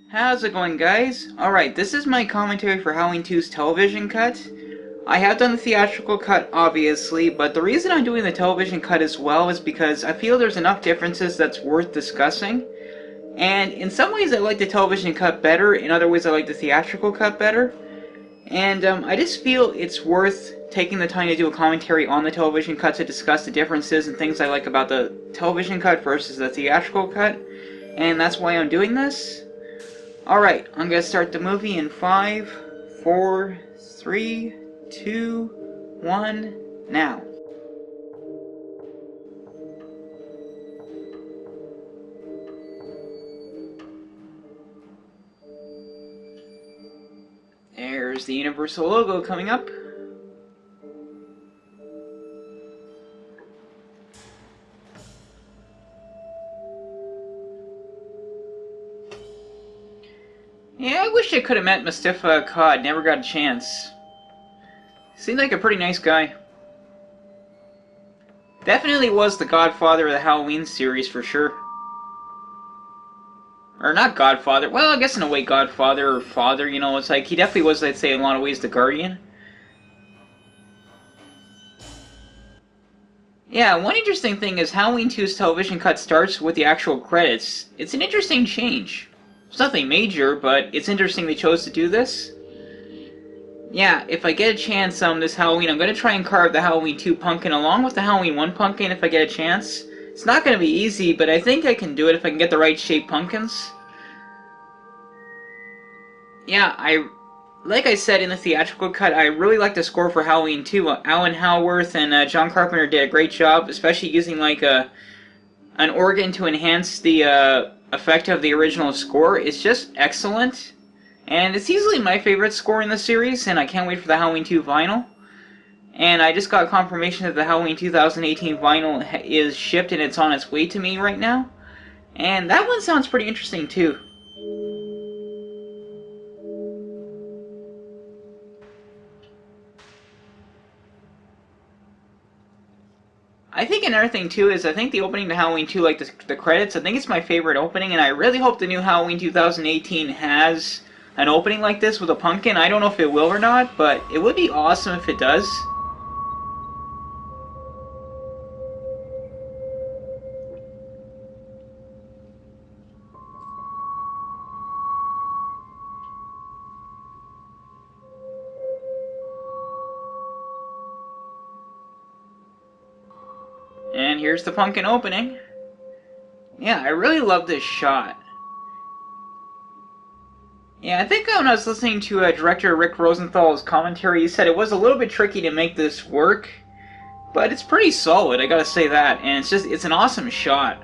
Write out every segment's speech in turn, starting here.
How's it going, guys? Alright, this is my commentary for Halloween 2's television cut. I have done the theatrical cut, obviously, but the reason I'm doing the television cut as well is because I feel there's enough differences that's worth discussing. And in some ways I like the television cut better, in other ways I like the theatrical cut better. And I just feel it's worth taking the time to do a commentary on the television cut to discuss the differences and things I like about the television cut versus the theatrical cut. And that's why I'm doing this. Alright, I'm gonna start the movie in 5, 4, 3, 2, 1, now. There's the Universal logo coming up. Yeah, I wish I could have met Mustafa Akkad, never got a chance. Seemed like a pretty nice guy. Definitely was the godfather of the Halloween series for sure. Or not godfather, well I guess in a way godfather or father, you know, it's like he definitely was, I'd say, in a lot of ways the guardian. Yeah, one interesting thing is Halloween 2's television cut starts with the actual credits. It's an interesting change. It's nothing major, but it's interesting they chose to do this. Yeah, if I get a chance this Halloween, I'm going to try and carve the Halloween 2 pumpkin along with the Halloween 1 pumpkin if I get a chance. It's not going to be easy, but I think I can do it if I can get the right shaped pumpkins. Yeah, like I said in the theatrical cut, I really like the score for Halloween 2. Alan Howarth and John Carpenter did a great job, especially using like an organ to enhance the effect of the original score. It's just excellent. And it's easily my favorite score in the series, and I can't wait for the Halloween 2 vinyl. And I just got confirmation that the Halloween 2018 vinyl is shipped and it's on its way to me right now. And that one sounds pretty interesting too. I think another thing too is I think the opening to Halloween 2, like the credits, I think it's my favorite opening, and I really hope the new Halloween 2018 has an opening like this with a pumpkin. I don't know if it will or not, but it would be awesome if it does. And here's the pumpkin opening. Yeah, I really love this shot. Yeah, I think when I was listening to director Rick Rosenthal's commentary, he said it was a little bit tricky to make this work, but it's pretty solid, I gotta say that, and it's an awesome shot.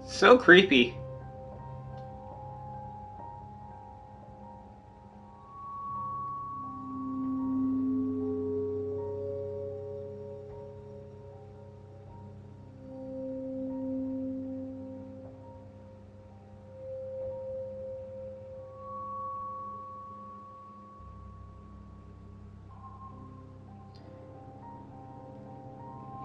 So creepy.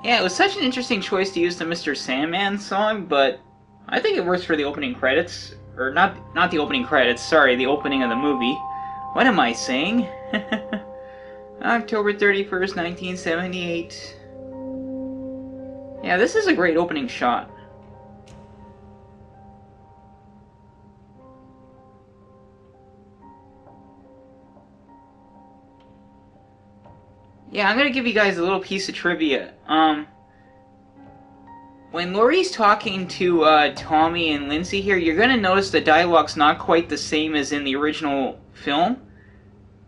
Yeah, it was such an interesting choice to use the Mr. Sandman song, but I think it works for the opening credits. Or not the opening credits, sorry, the opening of the movie. What am I saying? October 31st, 1978. Yeah, this is a great opening shot. Yeah, I'm gonna give you guys a little piece of trivia. When Laurie's talking to Tommy and Lindsay here, you're gonna notice the dialogue's not quite the same as in the original film.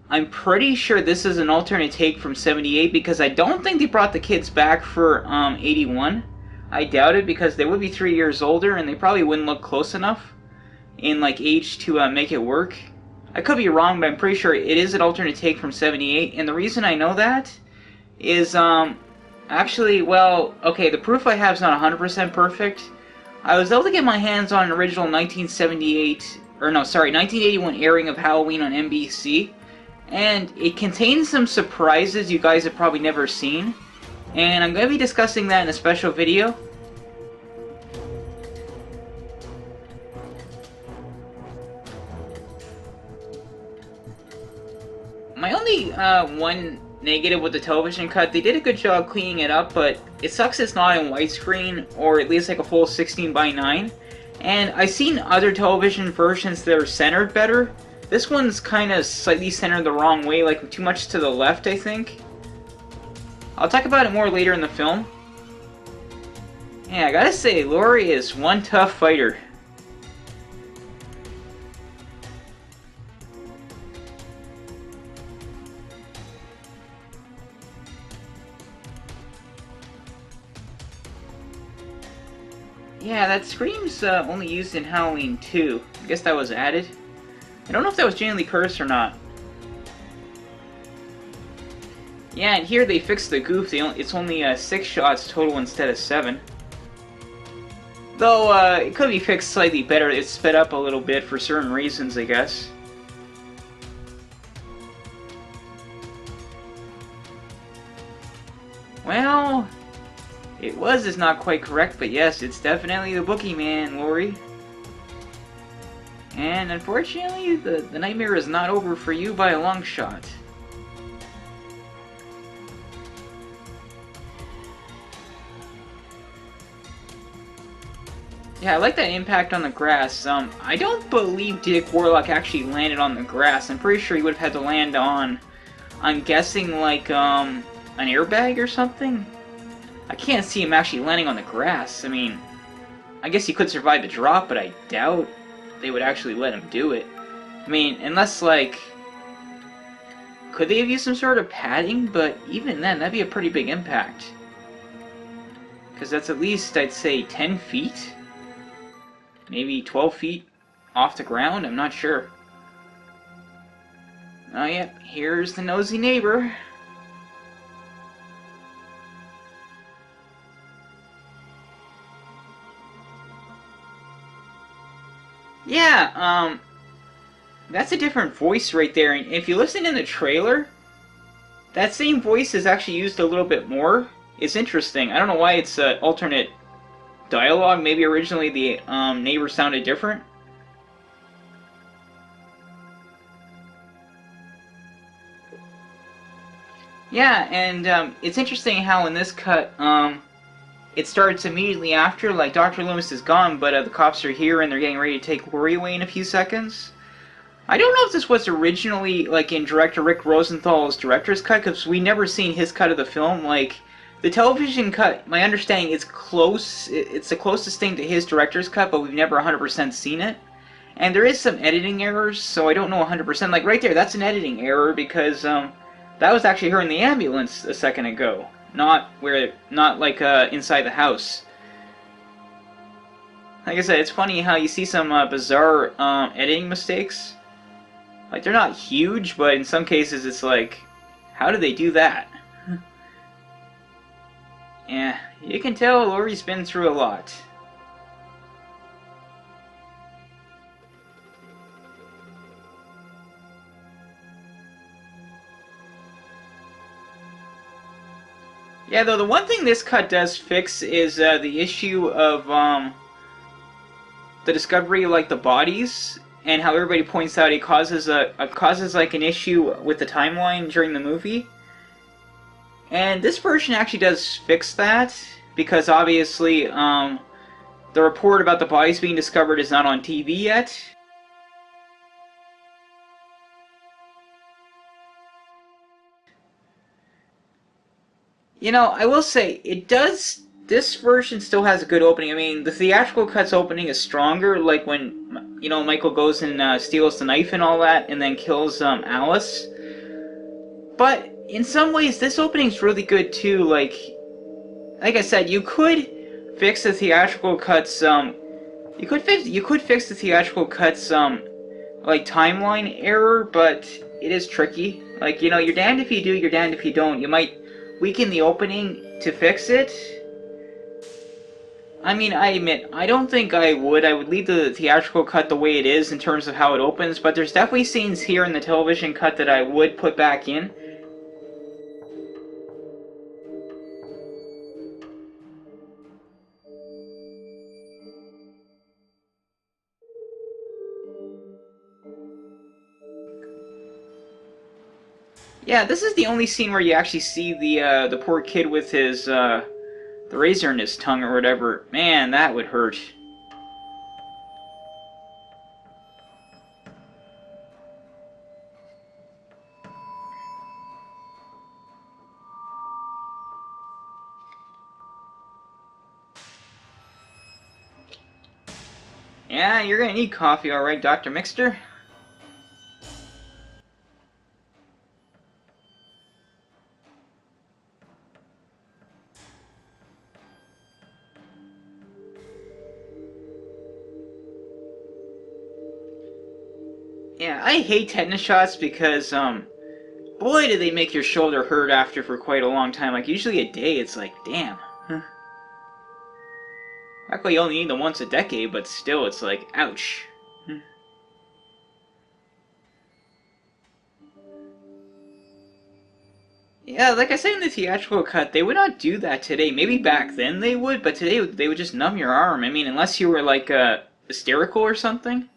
I'm pretty sure this is an alternate take from 78 because I don't think they brought the kids back for 81. I doubt it because they would be 3 years older and they probably wouldn't look close enough in like age to make it work. I could be wrong, but I'm pretty sure it is an alternate take from 78, and the reason I know that is Actually, well, okay, the proof I have is not 100% perfect. I was able to get my hands on an original 1978, or no, sorry, 1981 airing of Halloween on NBC, and it contains some surprises you guys have probably never seen, and I'm going to be discussing that in a special video. My only one negative with the television cut, they did a good job cleaning it up, but it sucks it's not in widescreen, or at least like a full 16:9. And I've seen other television versions that are centered better. This one's kind of slightly centered the wrong way, like too much to the left, I think. I'll talk about it more later in the film. Yeah, I gotta say, Laurie is one tough fighter. Yeah, that scream's only used in Halloween 2. I guess that was added. I don't know if that was genuinely cursed or not. Yeah, and here they fixed the goof. It's only 6 shots total instead of 7. Though, it could be fixed slightly better. It's sped up a little bit for certain reasons, I guess. Well, it is not quite correct, but yes, it's definitely the boogeyman, Laurie. And unfortunately, the nightmare is not over for you by a long shot. Yeah, I like that impact on the grass. I don't believe Dick Warlock actually landed on the grass. I'm pretty sure he would have had to land on, I'm guessing, like, an airbag or something? I can't see him actually landing on the grass. I mean, I guess he could survive the drop, but I doubt they would actually let him do it. I mean, unless, like, could they have used some sort of padding? But even then, that'd be a pretty big impact. Because that's at least, I'd say, 10 feet? Maybe 12 feet off the ground? I'm not sure. Oh, yep, here's the nosy neighbor. Yeah, that's a different voice right there. And if you listen in the trailer, that same voice is actually used a little bit more. It's interesting. I don't know why it's alternate dialogue. Maybe originally the neighbor sounded different. Yeah, and it's interesting how in this cut, it starts immediately after, like Dr. Loomis is gone, but the cops are here and they're getting ready to take Laurie away in a few seconds. I don't know if this was originally, like, in director Rick Rosenthal's director's cut, because we never seen his cut of the film. Like, the television cut, my understanding, is close. It's the closest thing to his director's cut, but we've never 100% seen it. And there is some editing errors, so I don't know 100%. Like, right there, that's an editing error, because, that was actually her in the ambulance a second ago. Not like, inside the house. Like I said, it's funny how you see some, bizarre, editing mistakes. Like, they're not huge, but in some cases it's like, how did they do that? Yeah, you can tell Laurie's been through a lot. Yeah, though, the one thing this cut does fix is the issue of the discovery of, like, the bodies, and how everybody points out it causes like an issue with the timeline during the movie. And this version actually does fix that, because obviously the report about the bodies being discovered is not on TV yet. You know, I will say, this version still has a good opening. I mean, the theatrical cut's opening is stronger, like when, you know, Michael goes and steals the knife and all that, and then kills Alice. But in some ways, this opening's really good too. Like I said, you could fix the theatrical cuts. You could fix the theatrical cuts. Like timeline error, but it is tricky. Like, you know, you're damned if you do, you're damned if you don't. You might weaken the opening to fix it. I mean, I admit, I don't think I would. I would leave the theatrical cut the way it is in terms of how it opens, but there's definitely scenes here in the television cut that I would put back in. Yeah, this is the only scene where you actually see the poor kid with his, the razor in his tongue or whatever. Man, that would hurt. Yeah, you're gonna need coffee, alright, Dr. Mixter? Yeah, I hate tetanus shots because, boy, do they make your shoulder hurt after for quite a long time. Like, usually a day, it's like, damn. Luckily, you only need them once a decade, but still, it's like, ouch. Yeah, like I said in the theatrical cut, they would not do that today. Maybe back then they would, but today they would just numb your arm. I mean, unless you were, like, hysterical or something.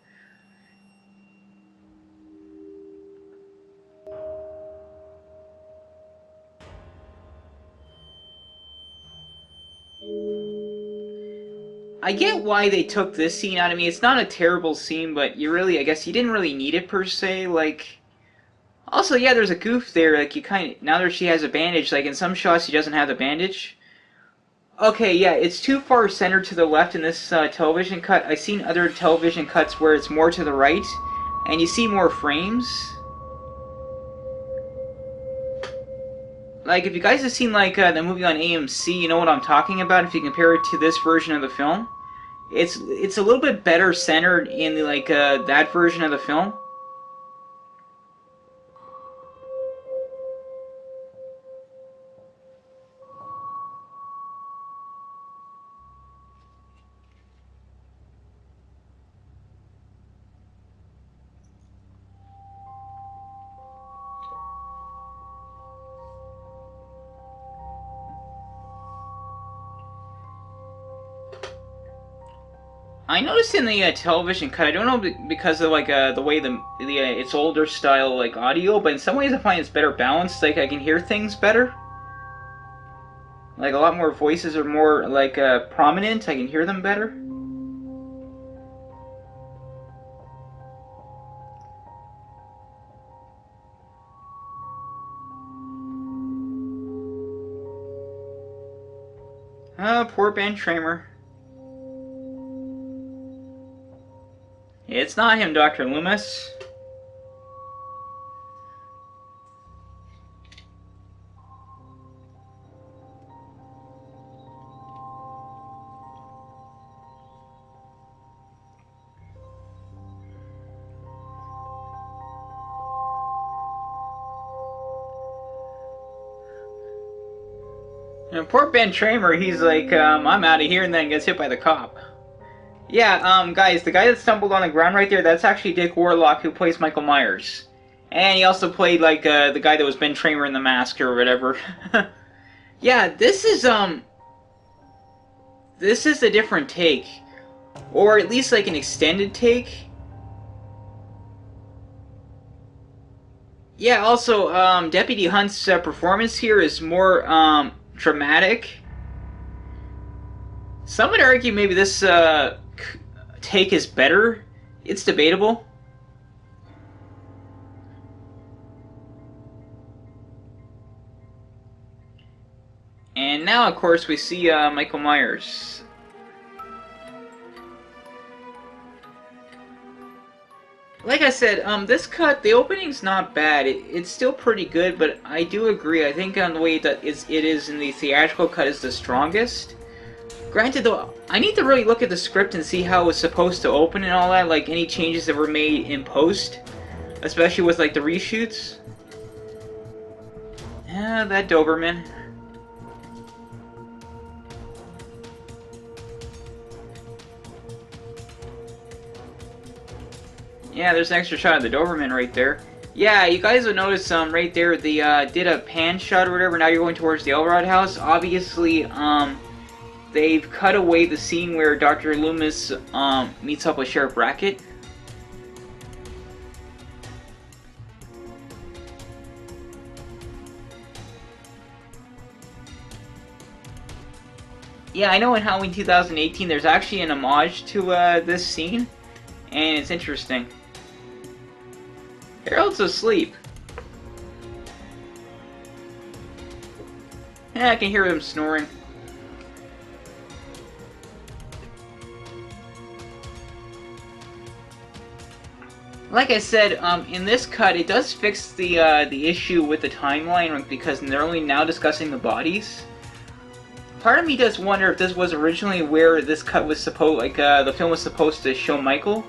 I get why they took this scene out of me. It's not a terrible scene, but you really, I guess you didn't really need it per se. Like, also, yeah, there's a goof there. Like, you kind of, now that she has a bandage, like in some shots she doesn't have the bandage. Okay, yeah, it's too far centered to the left in this television cut. I've seen other television cuts where it's more to the right, and you see more frames. Like, if you guys have seen, like, the movie on AMC, you know what I'm talking about if you compare it to this version of the film. It's a little bit better centered in, the, like, that version of the film. I noticed in the television cut, I don't know because of like the way the it's older style like audio, but in some ways I find it's better balanced. Like I can hear things better. Like a lot more voices are more like prominent. I can hear them better. Poor Ben Tramer. It's not him, Dr. Loomis. And poor Ben Tramer, he's like, I'm out of here, and then gets hit by the cop. Yeah, guys, the guy that stumbled on the ground right there, that's actually Dick Warlock, who plays Michael Myers. And he also played, like, the guy that was Ben Tramer in The Mask or whatever. Yeah, this is a different take. Or at least, like, an extended take. Yeah, also, Deputy Hunt's performance here is more, dramatic. Some would argue maybe this, take is better. It's debatable. And now, of course, we see Michael Myers. Like I said, this cut, the opening's not bad. It's still pretty good, but I do agree. I think on the way that it is in the theatrical cut is the strongest. Granted, though, I need to really look at the script and see how it was supposed to open and all that, like any changes that were made in post, especially with like the reshoots. Yeah, that Doberman. Yeah, there's an extra shot of the Doberman right there. Yeah, you guys will notice right there, they did a pan shot or whatever. Now you're going towards the Elrod house. Obviously, they've cut away the scene where Dr. Loomis meets up with Sheriff Brackett. Yeah, I know in Halloween 2018 there's actually an homage to this scene, and it's interesting. Harold's asleep. Yeah, I can hear him snoring. Like I said, in this cut, it does fix the issue with the timeline because they're only now discussing the bodies. Part of me does wonder if this was originally where this cut was supposed, like the film was supposed to show Michael.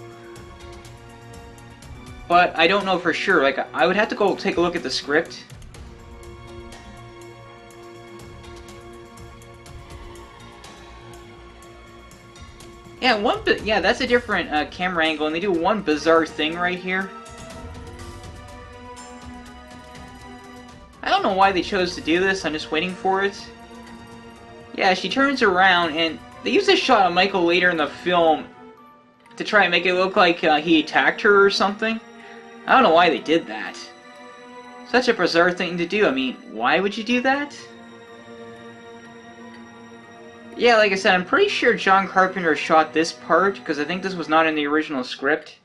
But I don't know for sure. Like I would have to go take a look at the script. Yeah, that's a different camera angle, and they do one bizarre thing right here. I don't know why they chose to do this. I'm just waiting for it. Yeah, she turns around, and they use a shot of Michael later in the film to try and make it look like he attacked her or something. I don't know why they did that. Such a bizarre thing to do. I mean, why would you do that? Yeah, like I said, I'm pretty sure John Carpenter shot this part, because I think this was not in the original script.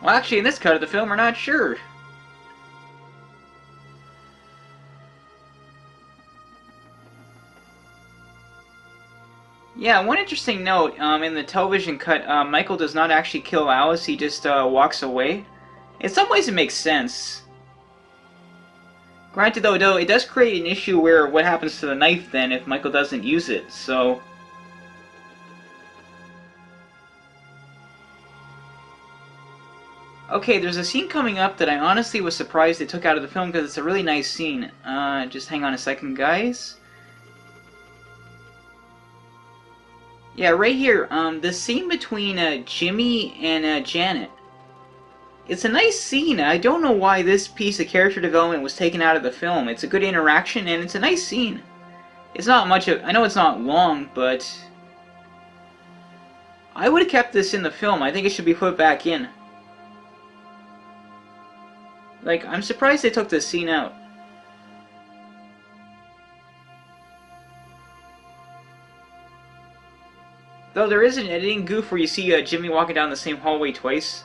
Well, actually, in this cut of the film, we're not sure. Yeah, one interesting note, in the television cut, Michael does not actually kill Alice, he just walks away. In some ways it makes sense. Granted though, it does create an issue where what happens to the knife then if Michael doesn't use it, so... Okay, there's a scene coming up that I honestly was surprised they took out of the film because it's a really nice scene. Just hang on a second, guys. Yeah, right here, the scene between Jimmy and Janet. It's a nice scene. I don't know why this piece of character development was taken out of the film. It's a good interaction, and it's a nice scene. It's not much of... I know it's not long, but... I would have kept this in the film. I think it should be put back in. Like, I'm surprised they took this scene out. Though there is an editing goof where you see Jimmy walking down the same hallway twice.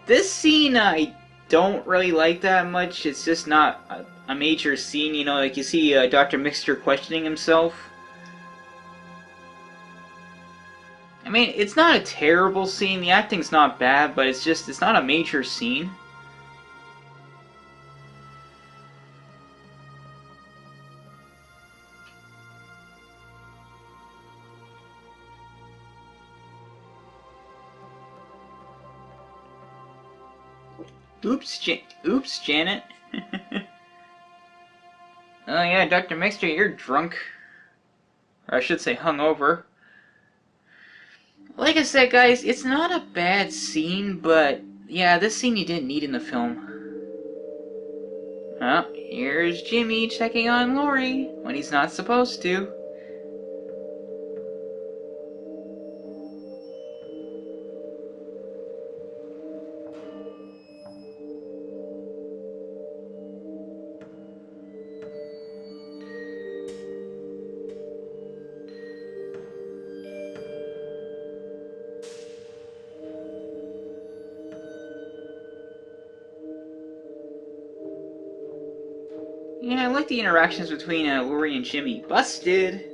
This scene I don't really like that much. It's just not a major scene, you know, like you see Dr. Mixter questioning himself. I mean, it's not a terrible scene. The acting's not bad, but it's not a major scene. Oops, Janet. Oh yeah, Dr. Mixter, you're drunk. Or I should say hungover. Like I said, guys, it's not a bad scene, but yeah, this scene you didn't need in the film. Oh, here's Jimmy checking on Laurie when he's not supposed to. Yeah, I like the interactions between Laurie and Jimmy. Busted!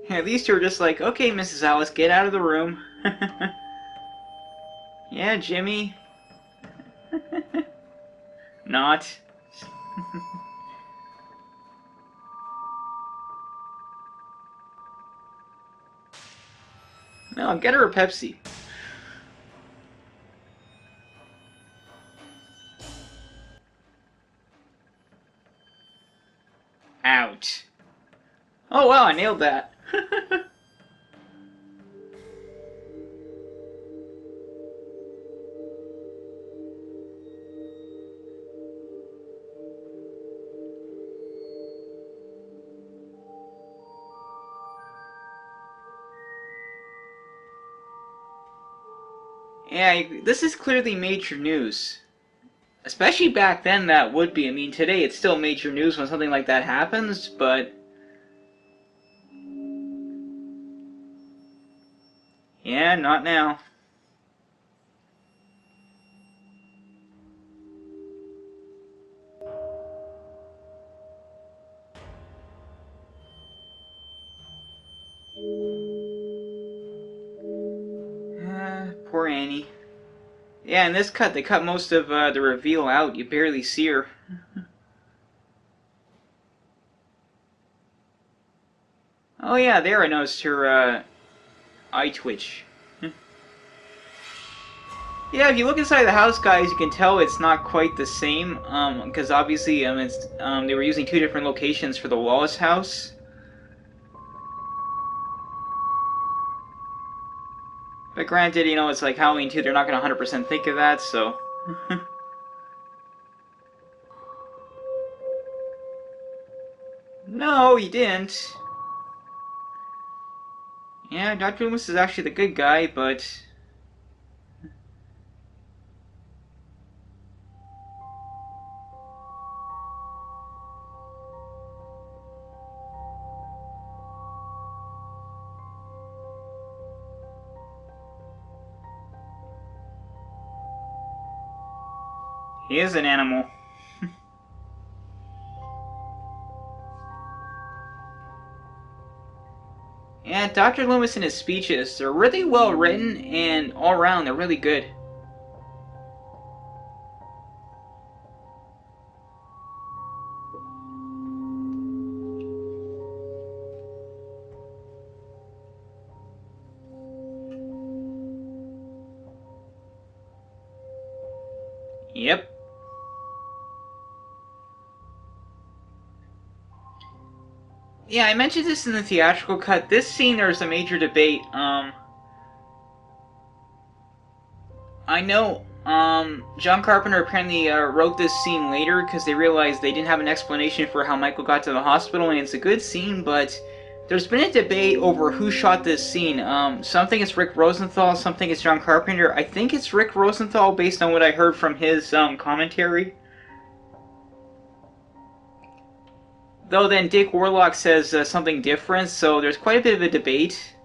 Yeah, these two are just like, okay, Mrs. Alice, get out of the room. Yeah, Jimmy. Not. No, get her a Pepsi. Ouch. Oh wow, I nailed that. Yeah, this is clearly major news. Especially back then, that would be. I mean, today it's still major news when something like that happens, but yeah, not now. Poor Annie. Yeah, in this cut, they cut most of the reveal out. You barely see her. Oh yeah, there I noticed her eye twitch. Yeah, if you look inside the house, guys, you can tell it's not quite the same. Because obviously, they were using two different locations for the Wallace house. But granted, you know, it's like Halloween 2, they're not gonna 100% think of that, so. No, he didn't. Yeah, Dr. Loomis is actually the good guy, but he is an animal. Yeah, Dr. Loomis and his speeches, they're really well written, and all around, they're really good. Yep. Yeah, I mentioned this in the theatrical cut. This scene, there's a major debate. I know, John Carpenter apparently wrote this scene later because they realized they didn't have an explanation for how Michael got to the hospital, and it's a good scene, but there's been a debate over who shot this scene. Some think it's Rick Rosenthal, some think it's John Carpenter. I think it's Rick Rosenthal based on what I heard from his commentary. Though then Dick Warlock says something different, so there's quite a bit of a debate.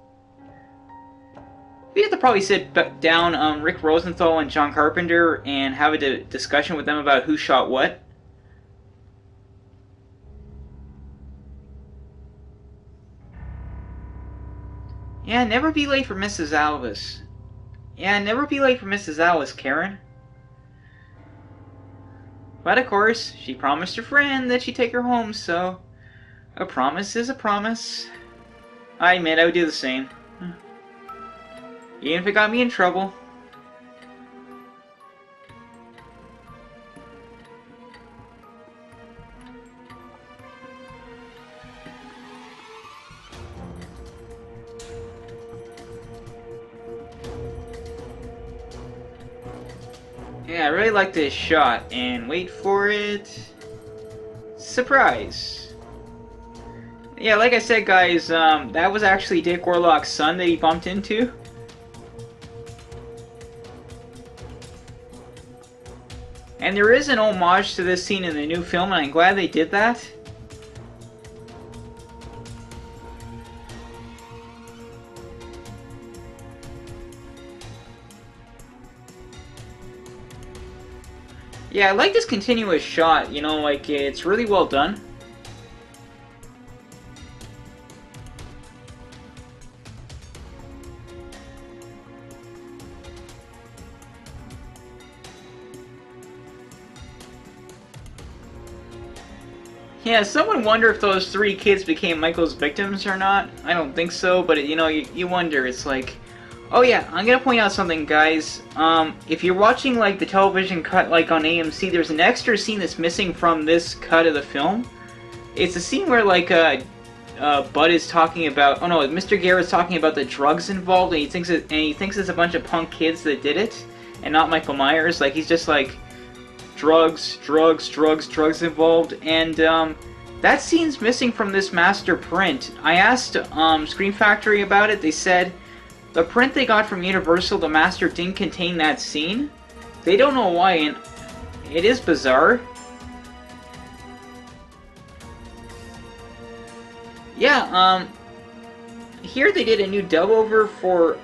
We have to probably sit down Rick Rosenthal and John Carpenter and have a discussion with them about who shot what. Yeah, never be late for Mrs. Alvis. Yeah, never be late for Mrs. Alice, Karen. But of course, she promised her friend that she'd take her home, so a promise is a promise. I admit I would do the same. Even if it got me in trouble. Yeah, I really like this shot, and wait for it. Surprise! Yeah, like I said, guys, that was actually Dick Warlock's son that he bumped into. And there is an homage to this scene in the new film, and I'm glad they did that. Yeah, I like this continuous shot, you know, like, it's really well done. Yeah, someone wonder if those 3 kids became Michael's victims or not. I don't think so, but you know, you wonder. It's like, oh yeah, I'm gonna point out something, guys. If you're watching like the television cut, like on AMC, there's an extra scene that's missing from this cut of the film. It's a scene where like Bud is talking about. Oh no, Mr. Garrett's talking about the drugs involved, and he thinks it's a bunch of punk kids that did it, and not Michael Myers. Like he's just like drugs, drugs, drugs, drugs involved, and that scene's missing from this master print. I asked Scream Factory about it. They said the print they got from Universal, the master didn't contain that scene. They don't know why, and it is bizarre. Yeah, here they did a new dub over for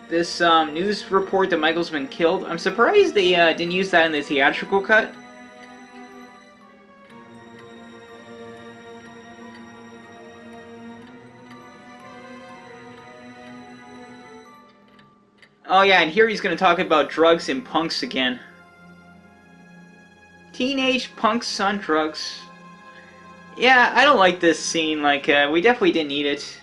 this news report that Michael's been killed. I'm surprised they didn't use that in the theatrical cut. Oh yeah, and here he's gonna talk about drugs and punks again. Teenage punks on drugs. Yeah, I don't like this scene. Like, we definitely didn't need it.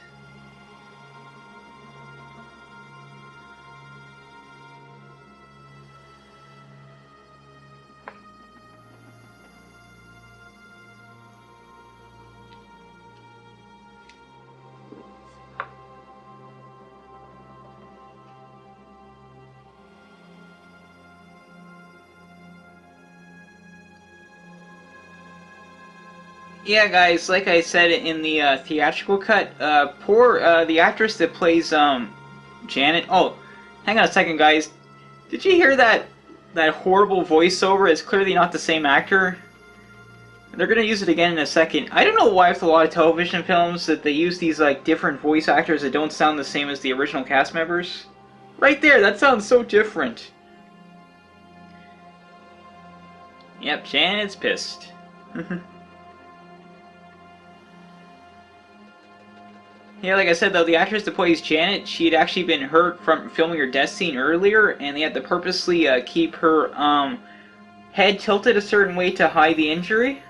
Yeah, guys, like I said in the theatrical cut, poor the actress that plays Janet. Oh, hang on a second, guys. Did you hear that horrible voiceover? It's clearly not the same actor. They're gonna use it again in a second. I don't know why with a lot of television films that they use these like different voice actors that don't sound the same as the original cast members. Right there, that sounds so different. Yep, Janet's pissed. Yeah, like I said though, the actress that plays Janet, she had actually been hurt from filming her death scene earlier, and they had to purposely keep her head tilted a certain way to hide the injury.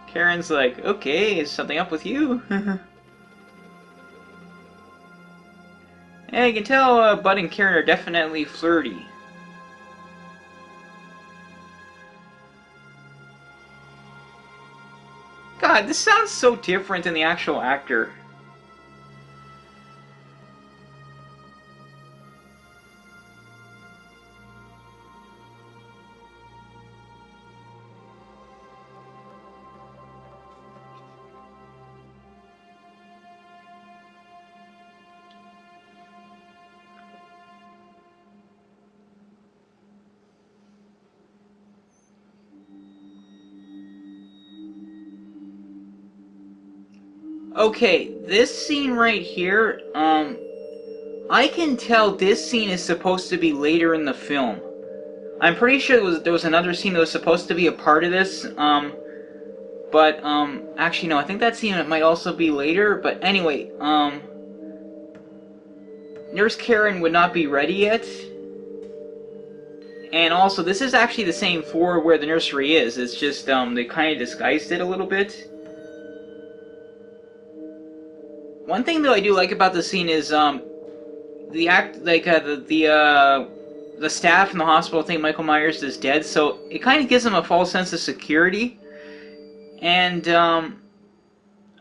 Karen's like, okay, is something up with you? Yeah, you can tell Bud and Karen are definitely flirty. God, this sounds so different than the actual actor. Okay, this scene right here, I can tell this scene is supposed to be later in the film. I'm pretty sure there was another scene that was supposed to be a part of this, but, actually no, I think that scene might also be later, but anyway, Nurse Karen would not be ready yet, and also, this is actually the same floor where the nursery is, it's just, they kind of disguised it a little bit. One thing that I do like about the scene is, the staff in the hospital think Michael Myers is dead, so it kind of gives them a false sense of security. And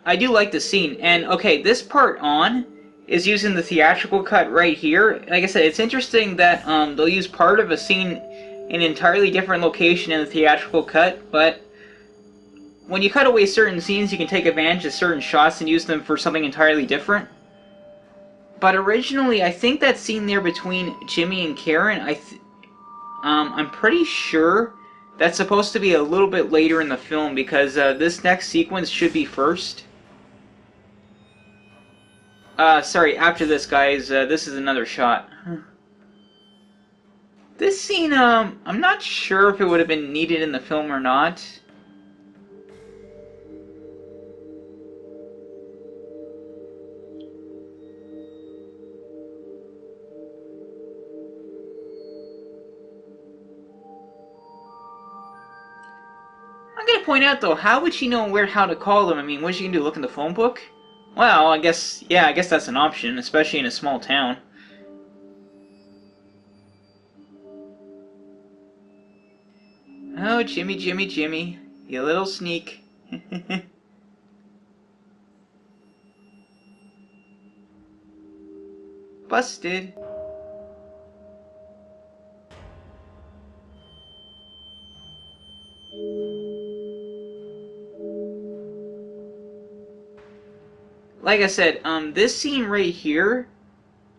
I do like the scene. And okay, this part on is using the theatrical cut right here. Like I said, it's interesting that they'll use part of a scene in an entirely different location in the theatrical cut, but when you cut away certain scenes, you can take advantage of certain shots and use them for something entirely different. But originally, I think that scene there between Jimmy and Karen, I'm pretty sure that's supposed to be a little bit later in the film because this next sequence should be first. Sorry, after this, guys, this is another shot. This scene, I'm not sure if it would have been needed in the film or not. gonna point out though, how would she know how to call them? I mean, what's she gonna do? Look in the phone book? Well, I guess, yeah, I guess that's an option, especially in a small town. Oh, Jimmy, Jimmy, Jimmy, you little sneak. Busted. Like I said, this scene right here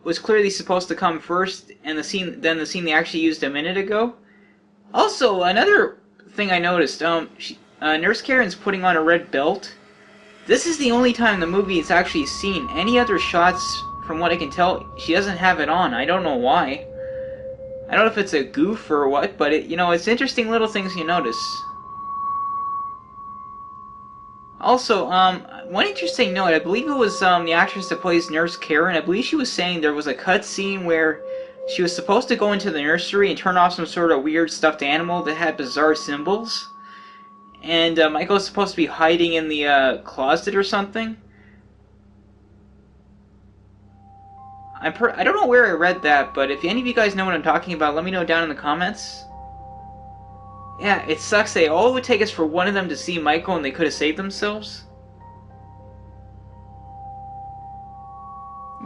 was clearly supposed to come first, and then the scene they actually used a minute ago. Also, another thing I noticed, Nurse Karen's putting on a red belt. This is the only time in the movie it's actually seen. Any other shots, from what I can tell, she doesn't have it on. I don't know why. I don't know if it's a goof or what, but it's interesting little things you notice. Also, one interesting note, I believe it was the actress that plays Nurse Karen, I believe she was saying there was a cut scene where she was supposed to go into the nursery and turn off some sort of weird stuffed animal that had bizarre symbols. And Michael's supposed to be hiding in the closet or something. I don't know where I read that, but if any of you guys know what I'm talking about, let me know down in the comments. Yeah, it sucks that all it would take is for one of them to see Michael and they could have saved themselves.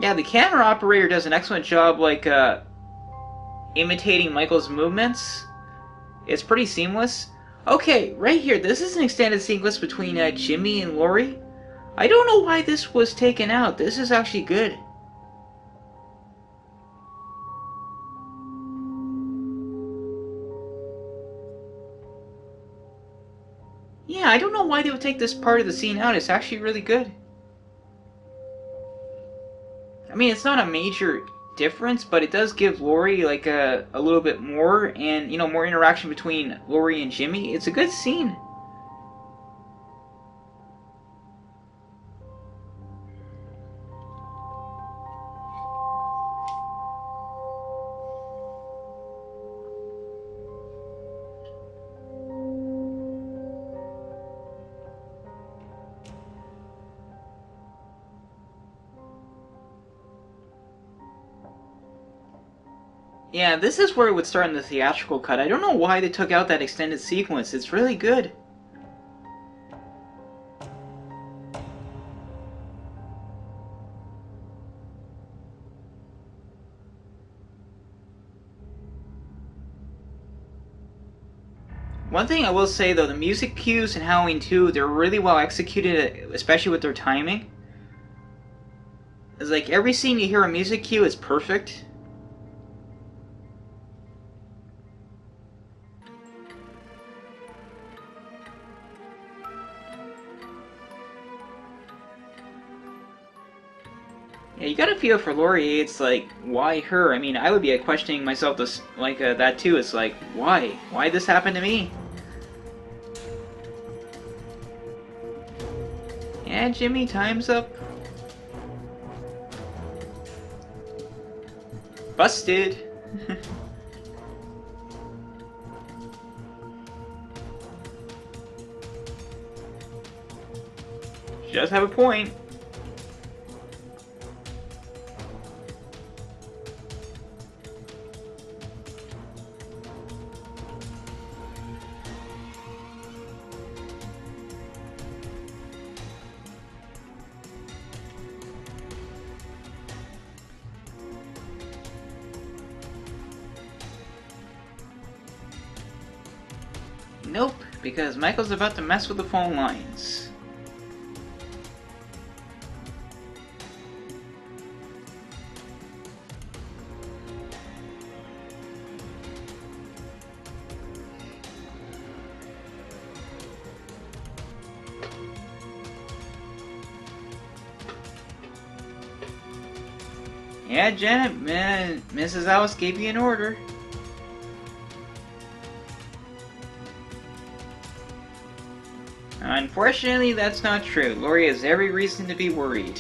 Yeah, the camera operator does an excellent job, like, imitating Michael's movements. It's pretty seamless. Okay, right here, this is an extended sequence between Jimmy and Lori. I don't know why this was taken out. This is actually good. Yeah, I don't know why they would take this part of the scene out. It's actually really good. I mean, it's not a major difference, but it does give Lori like a little bit more, and more interaction between Lori and Jimmy. It's a good scene. Yeah, this is where it would start in the theatrical cut. I don't know why they took out that extended sequence. It's really good. One thing I will say though, the music cues in Halloween 2, they're really well executed, especially with their timing. It's like every scene you hear a music cue, it's perfect. Yeah, you gotta feel for Laurie. It's like, why her? I mean, I would be questioning myself this, like that too. It's like, why? Why this happened to me? Yeah, Jimmy, time's up. Busted. She does have a point. Nope, because Michael's about to mess with the phone lines. Yeah, Janet, Mrs. Alice gave you an order. Unfortunately, that's not true. Laurie has every reason to be worried.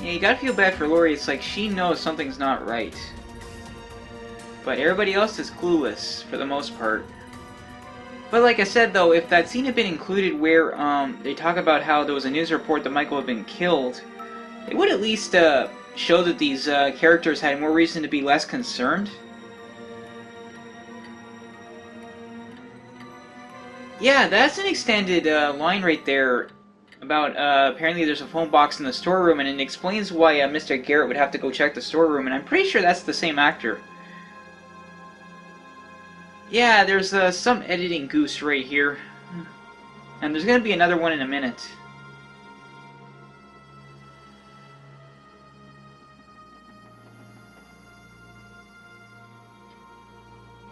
Yeah, you gotta feel bad for Laurie. It's like she knows something's not right. But everybody else is clueless, for the most part. But like I said, though, if that scene had been included where they talk about how there was a news report that Michael had been killed, it would at least show that these characters had more reason to be less concerned. Yeah, that's an extended line right there about apparently there's a phone box in the storeroom, and it explains why Mr. Garrett would have to go check the storeroom, and I'm pretty sure that's the same actor. Yeah, there's some editing goose right here. And there's going to be another one in a minute.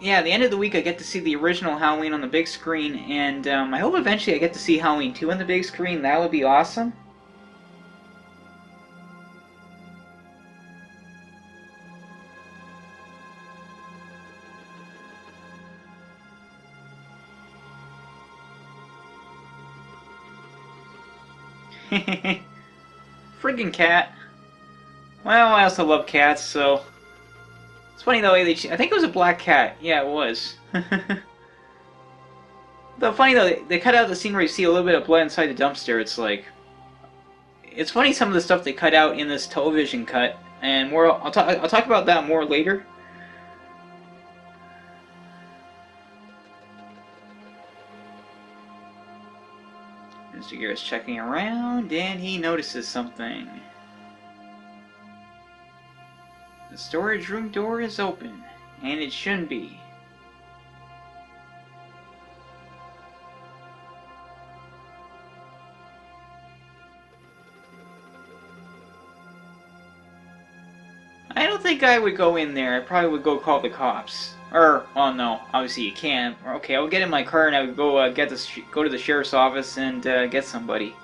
Yeah, at the end of the week I get to see the original Halloween on the big screen, and I hope eventually I get to see Halloween 2 on the big screen. That would be awesome. Friggin' cat. Well, I also love cats, so... It's funny the way they... I think it was a black cat. Yeah, it was. Though funny though, they cut out the scene where you see a little bit of blood inside the dumpster. It's like... It's funny some of the stuff they cut out in this television cut, and more. I'll talk about that more later. Mr. Garrett's checking around, and he notices something. The storage room door is open, and it shouldn't be. I don't think I would go in there. I probably would go call the cops. Or, well, no, obviously you can't. Okay, I would get in my car and I would go go to the sheriff's office and get somebody.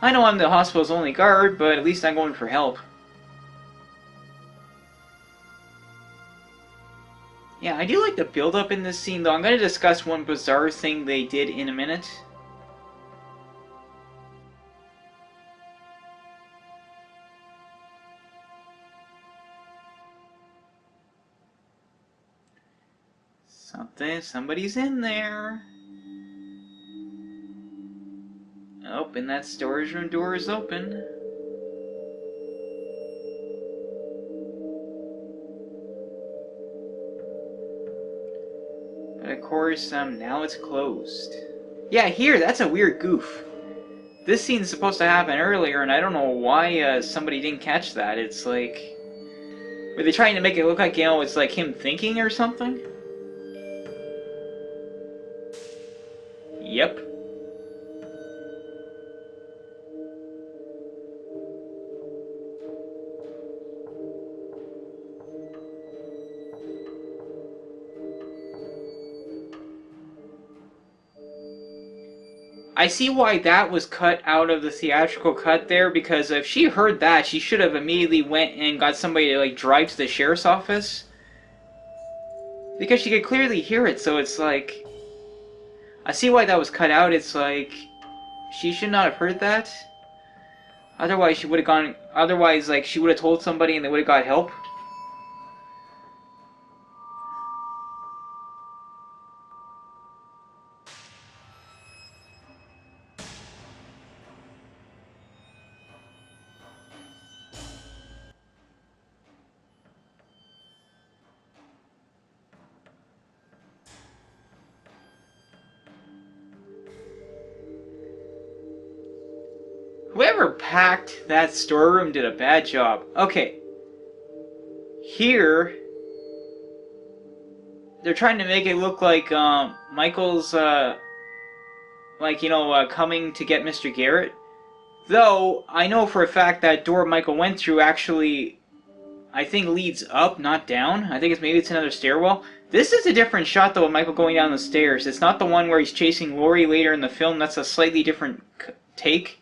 I know I'm the hospital's only guard, but at least I'm going for help. Yeah, I do like the build-up in this scene, though. I'm going to discuss one bizarre thing they did in a minute. Somebody's in there. Oh, and that storage room door is open. But of course, now it's closed. Yeah, here, that's a weird goof. This scene's supposed to happen earlier, and I don't know why somebody didn't catch that. It's like... Were they trying to make it look like, you know, it's like him thinking or something? Yep. I see why that was cut out of the theatrical cut there, because if she heard that, she should have immediately went and got somebody to, like, drive to the sheriff's office. Because she could clearly hear it, so it's like... I see why that was cut out. It's like... She should not have heard that. Otherwise, she would have gone... Otherwise, like, she would have told somebody and they would have got help. Whoever packed that storeroom did a bad job. Okay. Here... They're trying to make it look like Michael's, like, you know, coming to get Mr. Garrett. Though, I know for a fact that door Michael went through actually, I think, leads up, not down. I think maybe it's another stairwell. This is a different shot, though, of Michael going down the stairs. It's not the one where he's chasing Laurie later in the film. That's a slightly different take.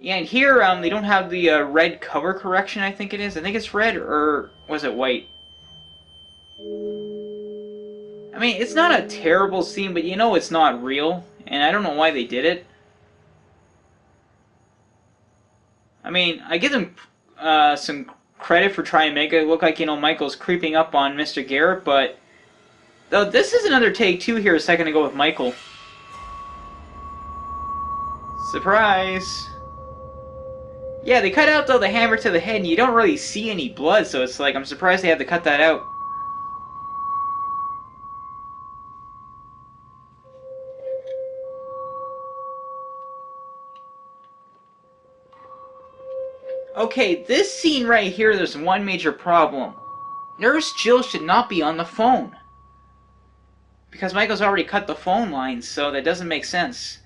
Yeah, and here, they don't have the red cover correction, I think it is. I think it's red, or was it white? I mean, it's not a terrible scene, but you know it's not real, and I don't know why they did it. I mean, I give them some credit for trying to make it look like, Michael's creeping up on Mr. Garrett, but though this is another take two here a second ago with Michael. Surprise! Yeah, they cut out though the hammer to the head, and you don't really see any blood, so it's like I'm surprised they had to cut that out. Okay, this scene right here, there's one major problem. Nurse Jill should not be on the phone. Because Michael's already cut the phone lines, so that doesn't make sense.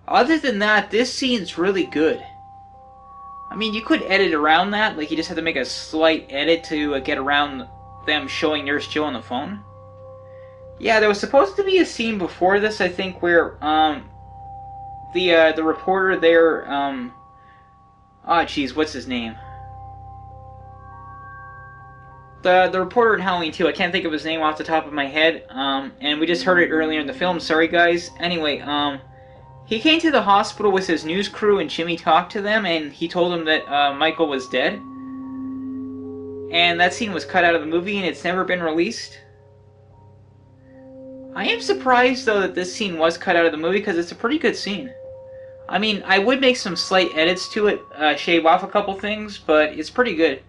Other than that, this scene's really good. I mean, you could edit around that, like you just had to make a slight edit to get around them showing Nurse Jill on the phone. Yeah, there was supposed to be a scene before this, I think, where the reporter there, jeez, what's his name? The reporter in Halloween 2, I can't think of his name off the top of my head, and we just heard it earlier in the film, sorry guys. Anyway, he came to the hospital with his news crew and Jimmy talked to them, and he told them that Michael was dead. And that scene was cut out of the movie, and it's never been released. I am surprised, though, that this scene was cut out of the movie, because it's a pretty good scene. I mean, I would make some slight edits to it, shave off a couple things, but it's pretty good.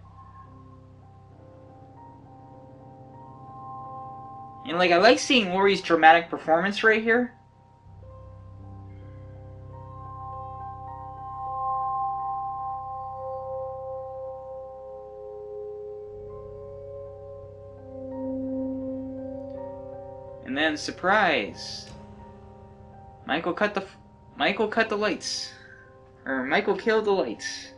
And, like, I like seeing Laurie's dramatic performance right here. And then, surprise! Michael cut the lights. Or, Michael killed the lights.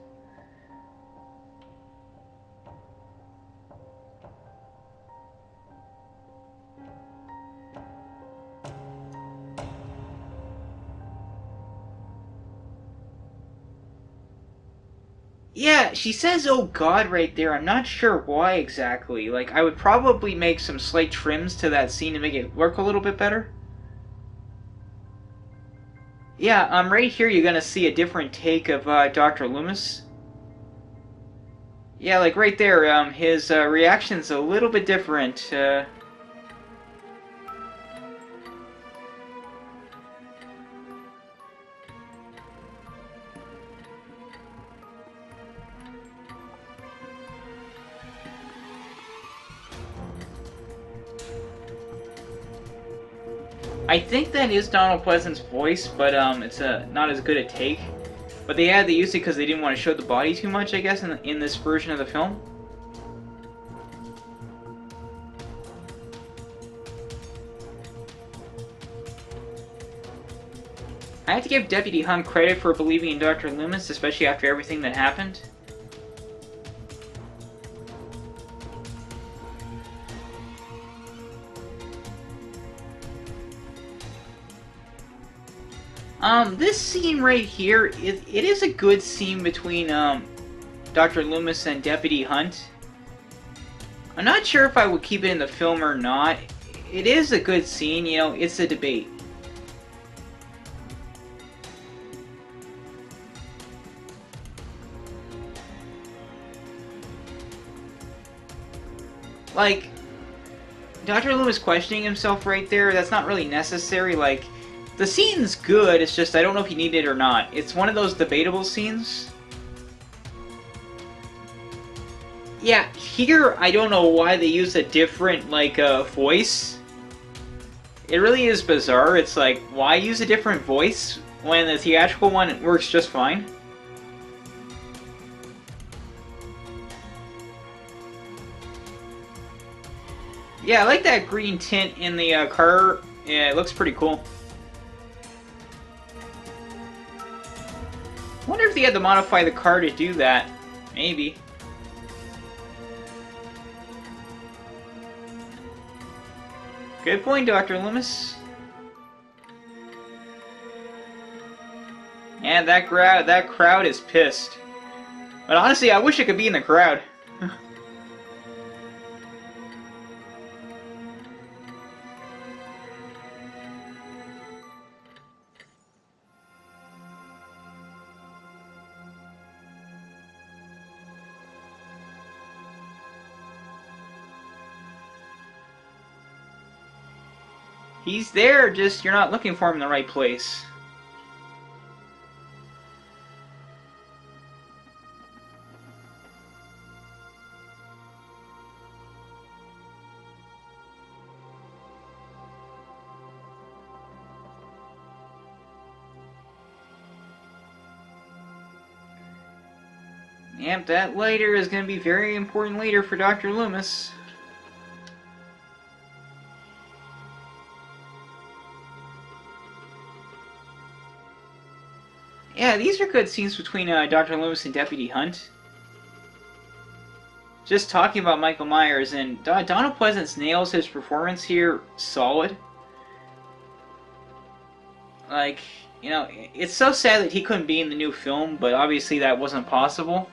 Yeah, she says, "Oh God," right there. I'm not sure why exactly. Like, I would probably make some slight trims to that scene to make it work a little bit better. Yeah, right here you're gonna see a different take of Dr. Loomis. Yeah, like right there, his reaction's a little bit different. I think that is Donald Pleasant's voice, but it's not as good a take. But they had to use it because they didn't want to show the body too much, I guess, in this version of the film. I have to give Deputy Hunt credit for believing in Dr. Loomis, especially after everything that happened. This scene right here, it is a good scene between, Dr. Loomis and Deputy Hunt. I'm not sure if I would keep it in the film or not. It is a good scene, it's a debate. Like, Dr. Loomis questioning himself right there, that's not really necessary, like, the scene's good, it's just I don't know if you need it or not. It's one of those debatable scenes. Yeah, here I don't know why they use a different, like, voice. It really is bizarre. It's like, why use a different voice when the theatrical one works just fine? Yeah, I like that green tint in the car. Yeah, it looks pretty cool. I wonder if they had to modify the car to do that. Maybe. Good point, Dr. Loomis. And that crowd is pissed. But honestly, I wish I could be in the crowd. He's there, just you're not looking for him in the right place. Yep, that lighter is going to be very important later for Dr. Loomis. Yeah, these are good scenes between Dr. Loomis and Deputy Hunt. Just talking about Michael Myers, and Donald Pleasance nails his performance here solid. Like, you know, it's so sad that he couldn't be in the new film, but obviously that wasn't possible.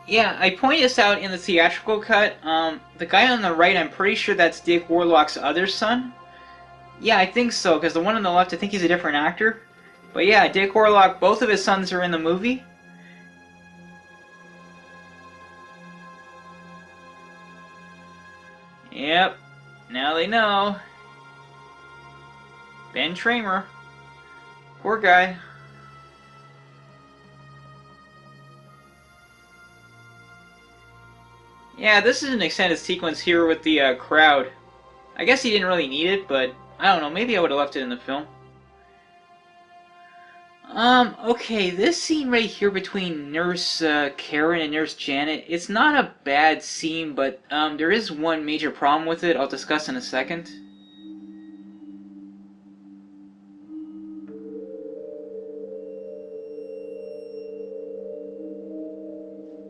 Yeah, I pointed this out in the theatrical cut. The guy on the right, I'm pretty sure that's Dick Warlock's other son. Yeah, I think so, because the one on the left, I think he's a different actor. But yeah, Dick Warlock, both of his sons are in the movie. Yep, now they know. Ben Tramer. Poor guy. Yeah, this is an extended sequence here with the crowd. I guess he didn't really need it, but I don't know, maybe I would have left it in the film. Okay, this scene right here between Nurse Karen and Nurse Janet, it's not a bad scene, but there is one major problem with it I'll discuss in a second.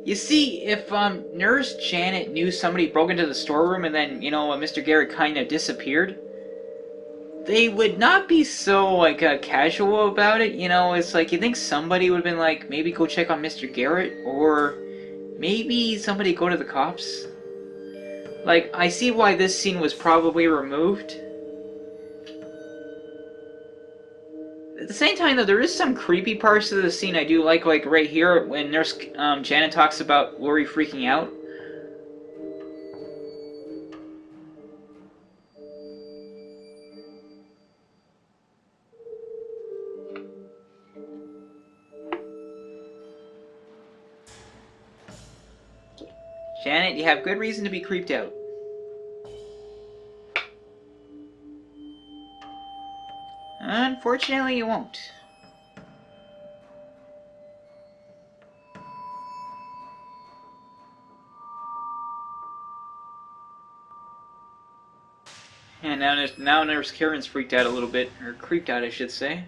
You see, if Nurse Janet knew somebody broke into the storeroom and then, Mr. Garrett kind of disappeared, they would not be so, like, casual about it. It's like you think somebody would have been like, maybe go check on Mr. Garrett, or maybe somebody go to the cops. Like, I see why this scene was probably removed. At the same time, though, there is some creepy parts of the scene I do like right here when Nurse Janet talks about Lori freaking out. Janet, you have good reason to be creeped out. Unfortunately, you won't. And now Nurse Karen's freaked out a little bit, or creeped out, I should say.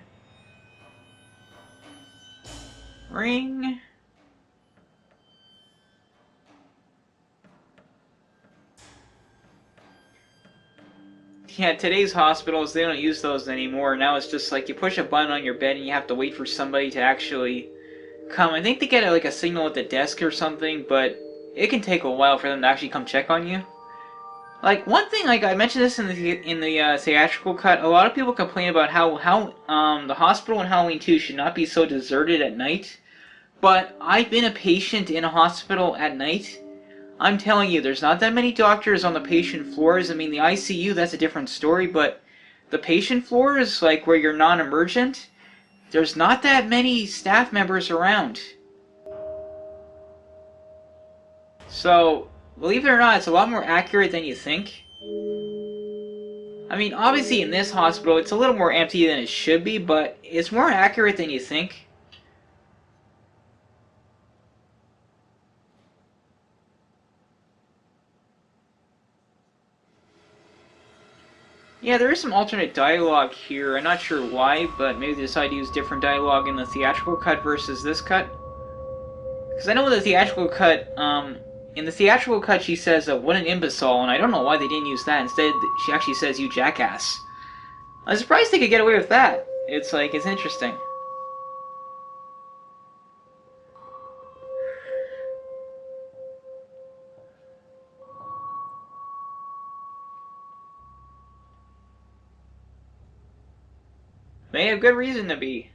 Ring. Yeah, today's hospitals, they don't use those anymore. Now it's just like you push a button on your bed and you have to wait for somebody to actually come. I think they get like a signal at the desk or something, but it can take a while for them to actually come check on you. Like, one thing, like I mentioned this in the theatrical cut, a lot of people complain about how the hospital in Halloween 2 should not be so deserted at night. But I've been a patient in a hospital at night. I'm telling you, there's not that many doctors on the patient floors. I mean, the ICU, that's a different story, but the patient floors, like where you're non-emergent, there's not that many staff members around. So, believe it or not, it's a lot more accurate than you think. I mean, obviously in this hospital, it's a little more empty than it should be, but it's more accurate than you think. Yeah, there is some alternate dialogue here. I'm not sure why, but maybe they decided to use different dialogue in the theatrical cut versus this cut. Because I know in the theatrical cut, she says, "What an imbecile," and I don't know why they didn't use that. Instead, she actually says, "You jackass." I'm surprised they could get away with that. It's like, it's interesting. They have good reason to be.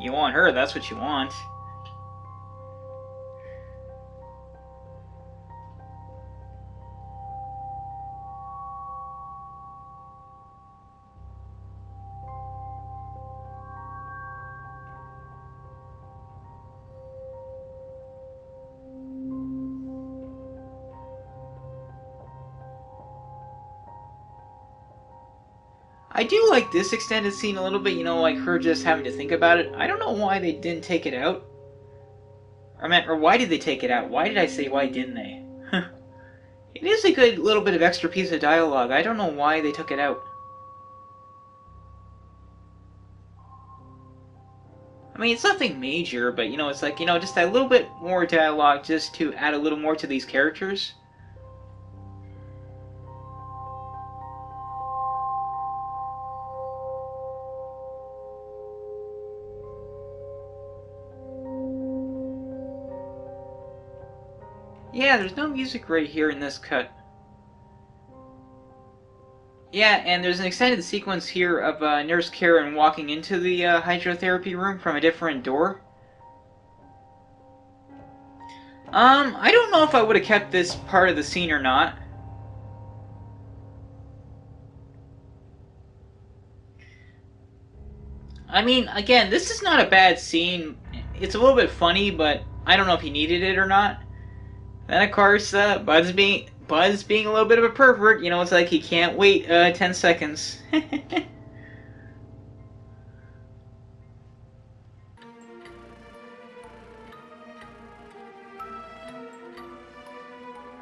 You want her, that's what you want. I do like this extended scene a little bit, like her just having to think about it. I don't know why they didn't take it out. Or why did they take it out? Why did I say why didn't they? It is a good little bit of extra piece of dialogue. I don't know why they took it out. I mean, it's nothing major, but it's like, just a little bit more dialogue just to add a little more to these characters. Yeah, there's no music right here in this cut. Yeah, and there's an extended sequence here of Nurse Karen walking into the hydrotherapy room from a different door. I don't know if I would have kept this part of the scene or not. I mean, again, this is not a bad scene. It's a little bit funny, but I don't know if he needed it or not. Then, of course, Buzz being a little bit of a pervert, it's like he can't wait 10 seconds.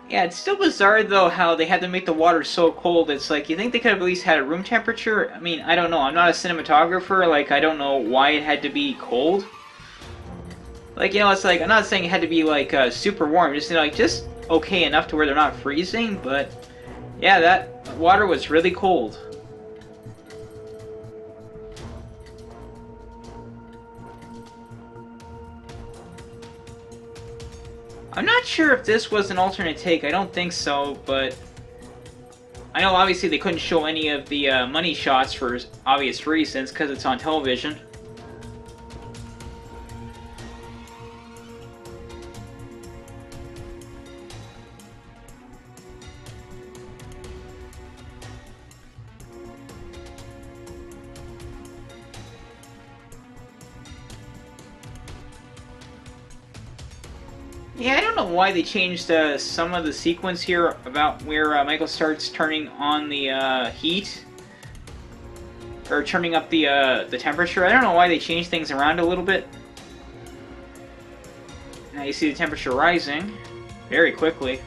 Yeah, it's still bizarre though how they had to make the water so cold. It's like you think they could have at least had a room temperature. I mean, I don't know. I'm not a cinematographer. Like, I don't know why it had to be cold. Like, it's like I'm not saying it had to be like super warm. Just like just okay enough to where they're not freezing. But yeah, that water was really cold. I'm not sure if this was an alternate take. I don't think so, but I know obviously they couldn't show any of the money shots for obvious reasons because it's on television. Yeah, I don't know why they changed some of the sequence here about where Michael starts turning on the heat or turning up the temperature. I don't know why they changed things around a little bit. Now you see the temperature rising very quickly.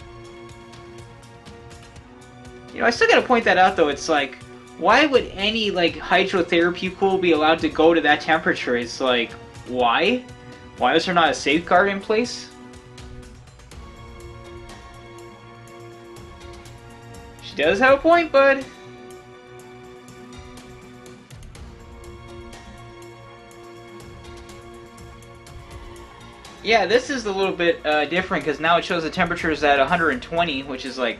I still gotta point that out though. It's like, why would any like hydrotherapy pool be allowed to go to that temperature? It's like, why? Why is there not a safeguard in place? She does have a point, bud. Yeah, this is a little bit different because now it shows the temperature is at 120, which is like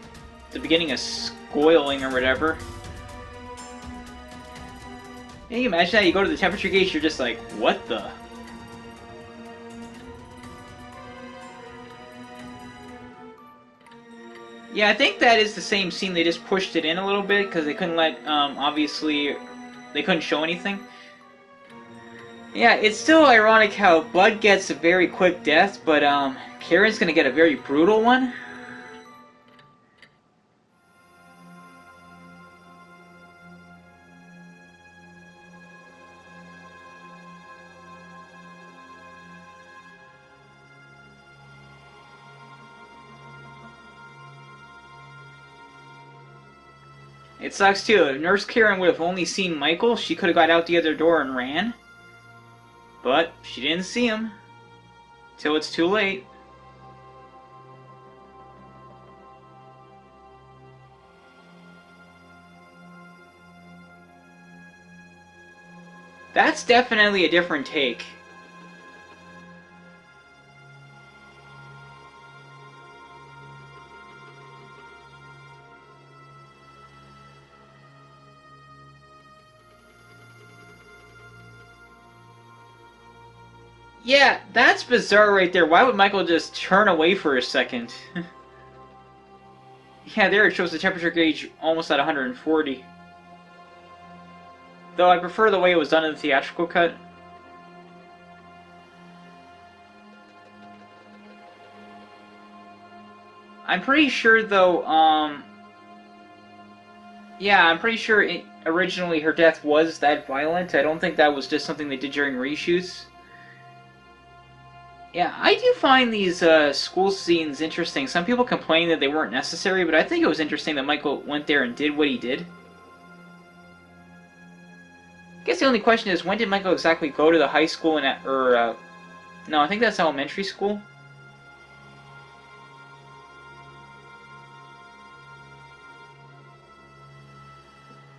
the beginning of scoiling or whatever. Can you imagine that? You go to the temperature gauge, you're just like, what the? Yeah, I think that is the same scene. They just pushed it in a little bit because they couldn't let, obviously, they couldn't show anything. Yeah, it's still ironic how Bud gets a very quick death, but Karen's gonna get a very brutal one. It sucks too. If Nurse Karen would have only seen Michael, she could have got out the other door and ran. But she didn't see him. Till it's too late. That's definitely a different take. Yeah, that's bizarre right there. Why would Michael just turn away for a second? Yeah, there it shows the temperature gauge almost at 140. Though I prefer the way it was done in the theatrical cut. I'm pretty sure, though, yeah, I'm pretty sure originally her death was that violent. I don't think that was just something they did during reshoots. Yeah, I do find these school scenes interesting. Some people complain that they weren't necessary, but I think it was interesting that Michael went there and did what he did. I guess the only question is, when did Michael exactly go to the high school no, I think that's elementary school.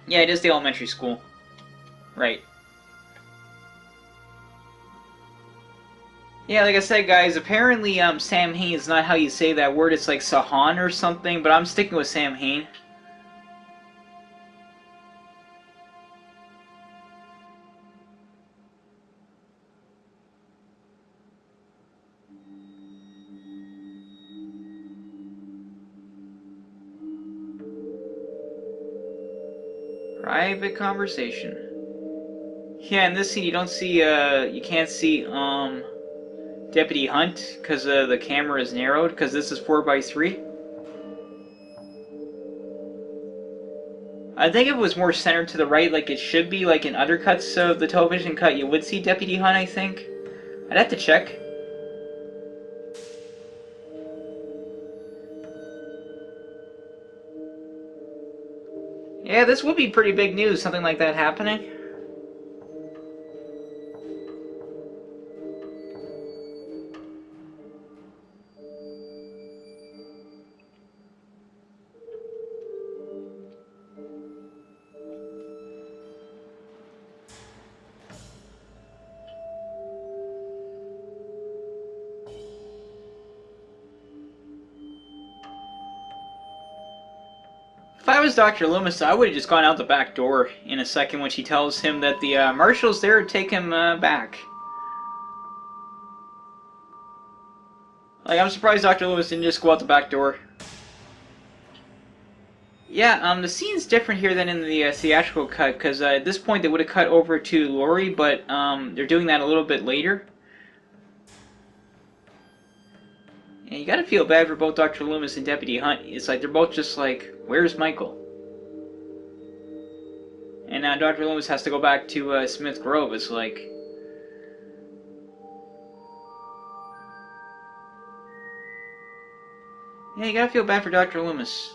Yeah, it is the elementary school. Right. Yeah, like I said, guys, apparently Sam Hain is not how you say that word. It's like Sahan or something, but I'm sticking with Sam Hain. Private conversation. Yeah, in this scene you don't see, you can't see, Deputy Hunt, because the camera is narrowed, because this is 4:3. I think if it was more centered to the right, like it should be, like in other cuts of the television cut, you would see Deputy Hunt, I think. I'd have to check. Yeah, this would be pretty big news, something like that happening. If I was Dr. Loomis, I would have just gone out the back door in a second when she tells him that the marshal's there to take him back. Like, I'm surprised Dr. Loomis didn't just go out the back door. Yeah, the scene's different here than in the theatrical cut, because at this point they would have cut over to Laurie, but they're doing that a little bit later. And you gotta feel bad for both Dr. Loomis and Deputy Hunt. It's like they're both just like, where's Michael? And now Dr. Loomis has to go back to Smith Grove. It's like, yeah, you gotta feel bad for Dr. Loomis.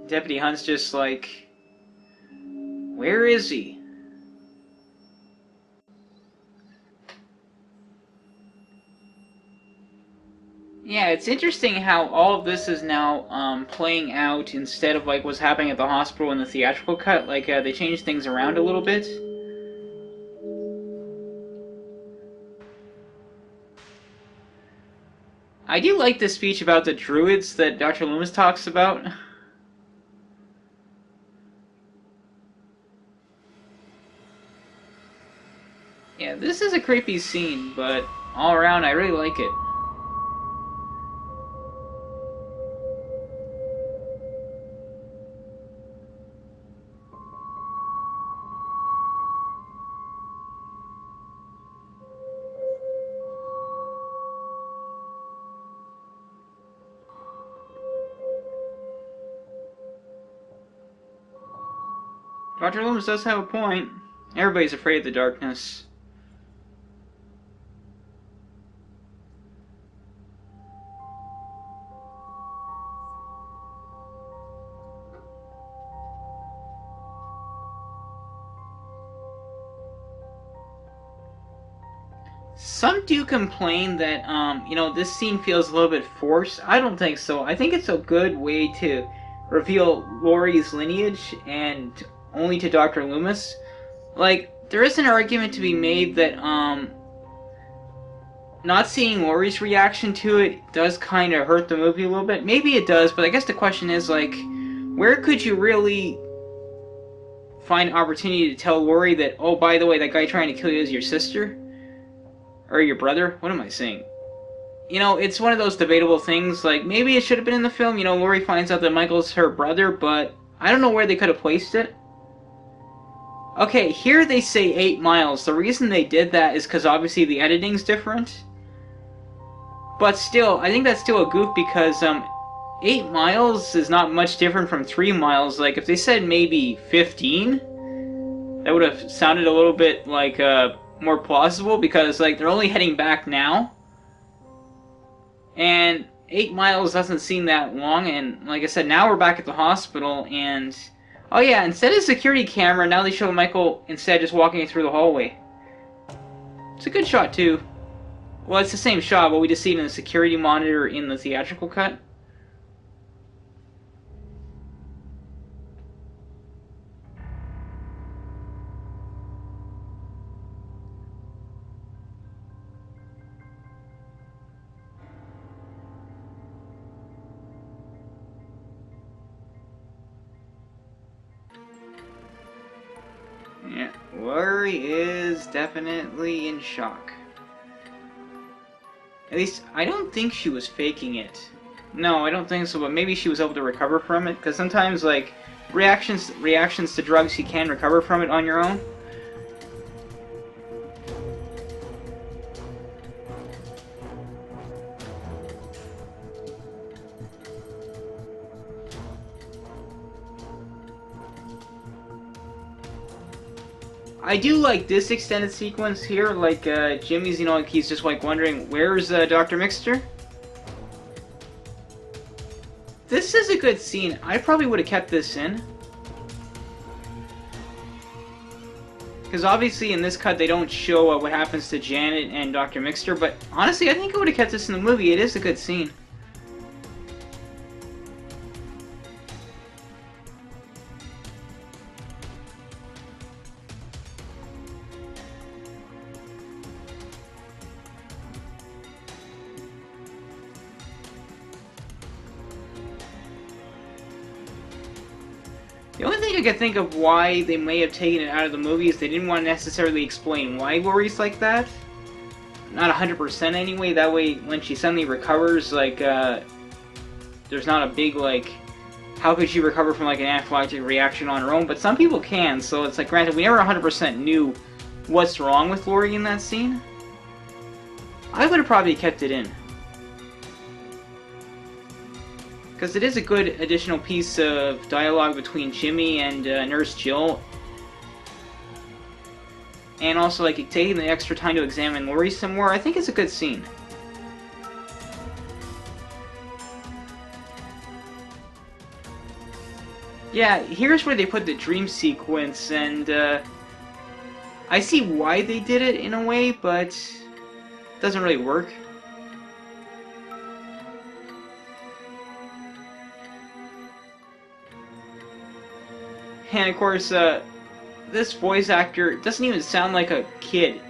Deputy Hunt's just like, where is he? Yeah, it's interesting how all of this is now playing out instead of like what's happening at the hospital in the theatrical cut. Like they changed things around a little bit. I do like this speech about the druids that Dr. Loomis talks about. Yeah, this is a creepy scene, but all around I really like it. Dr. Loomis does have a point. Everybody's afraid of the darkness. Some do complain that, this scene feels a little bit forced. I don't think so. I think it's a good way to reveal Laurie's lineage and only to Dr. Loomis. Like, there is an argument to be made that, not seeing Laurie's reaction to it does kind of hurt the movie a little bit. Maybe it does, but I guess the question is, like, where could you really find an opportunity to tell Laurie that, oh, by the way, that guy trying to kill you is your sister? Or your brother? What am I saying? You know, it's one of those debatable things. Like, maybe it should have been in the film. You know, Laurie finds out that Michael's her brother, but I don't know where they could have placed it. Okay, here they say 8 miles. The reason they did that is because obviously the editing's different. But still, I think that's still a goof because 8 miles is not much different from 3 miles. Like, if they said maybe 15, that would have sounded a little bit like more plausible because like they're only heading back now. And 8 miles doesn't seem that long, and like I said, now we're back at the hospital, and oh yeah, instead of security camera, now they show Michael instead just walking through the hallway. It's a good shot too. Well, it's the same shot, but we just see it in the security monitor in the theatrical cut. Yeah, Laurie is definitely in shock. At least, I don't think she was faking it. No, I don't think so, but maybe she was able to recover from it, because sometimes, like, reactions to drugs, you can recover from it on your own. I do like this extended sequence here, like Jimmy's, you know, like he's just like wondering, where's Dr. Mixter? This is a good scene. I probably would have kept this in. Because obviously in this cut they don't show what happens to Janet and Dr. Mixter, but honestly I think I would have kept this in the movie. It is a good scene. The only thing I could think of why they may have taken it out of the movie is they didn't want to necessarily explain why Laurie's like that. Not 100% anyway, that way when she suddenly recovers, like, there's not a big, like, how could she recover from, like, an anaphylactic reaction on her own? But some people can, so it's like, granted, we never 100% knew what's wrong with Laurie in that scene. I would have probably kept it in. Because it is a good additional piece of dialogue between Jimmy and Nurse Jill. And also, like, taking the extra time to examine Laurie some more, I think it's a good scene. Yeah, here's where they put the dream sequence, and I see why they did it in a way, but it doesn't really work. And of course, this voice actor doesn't even sound like a kid.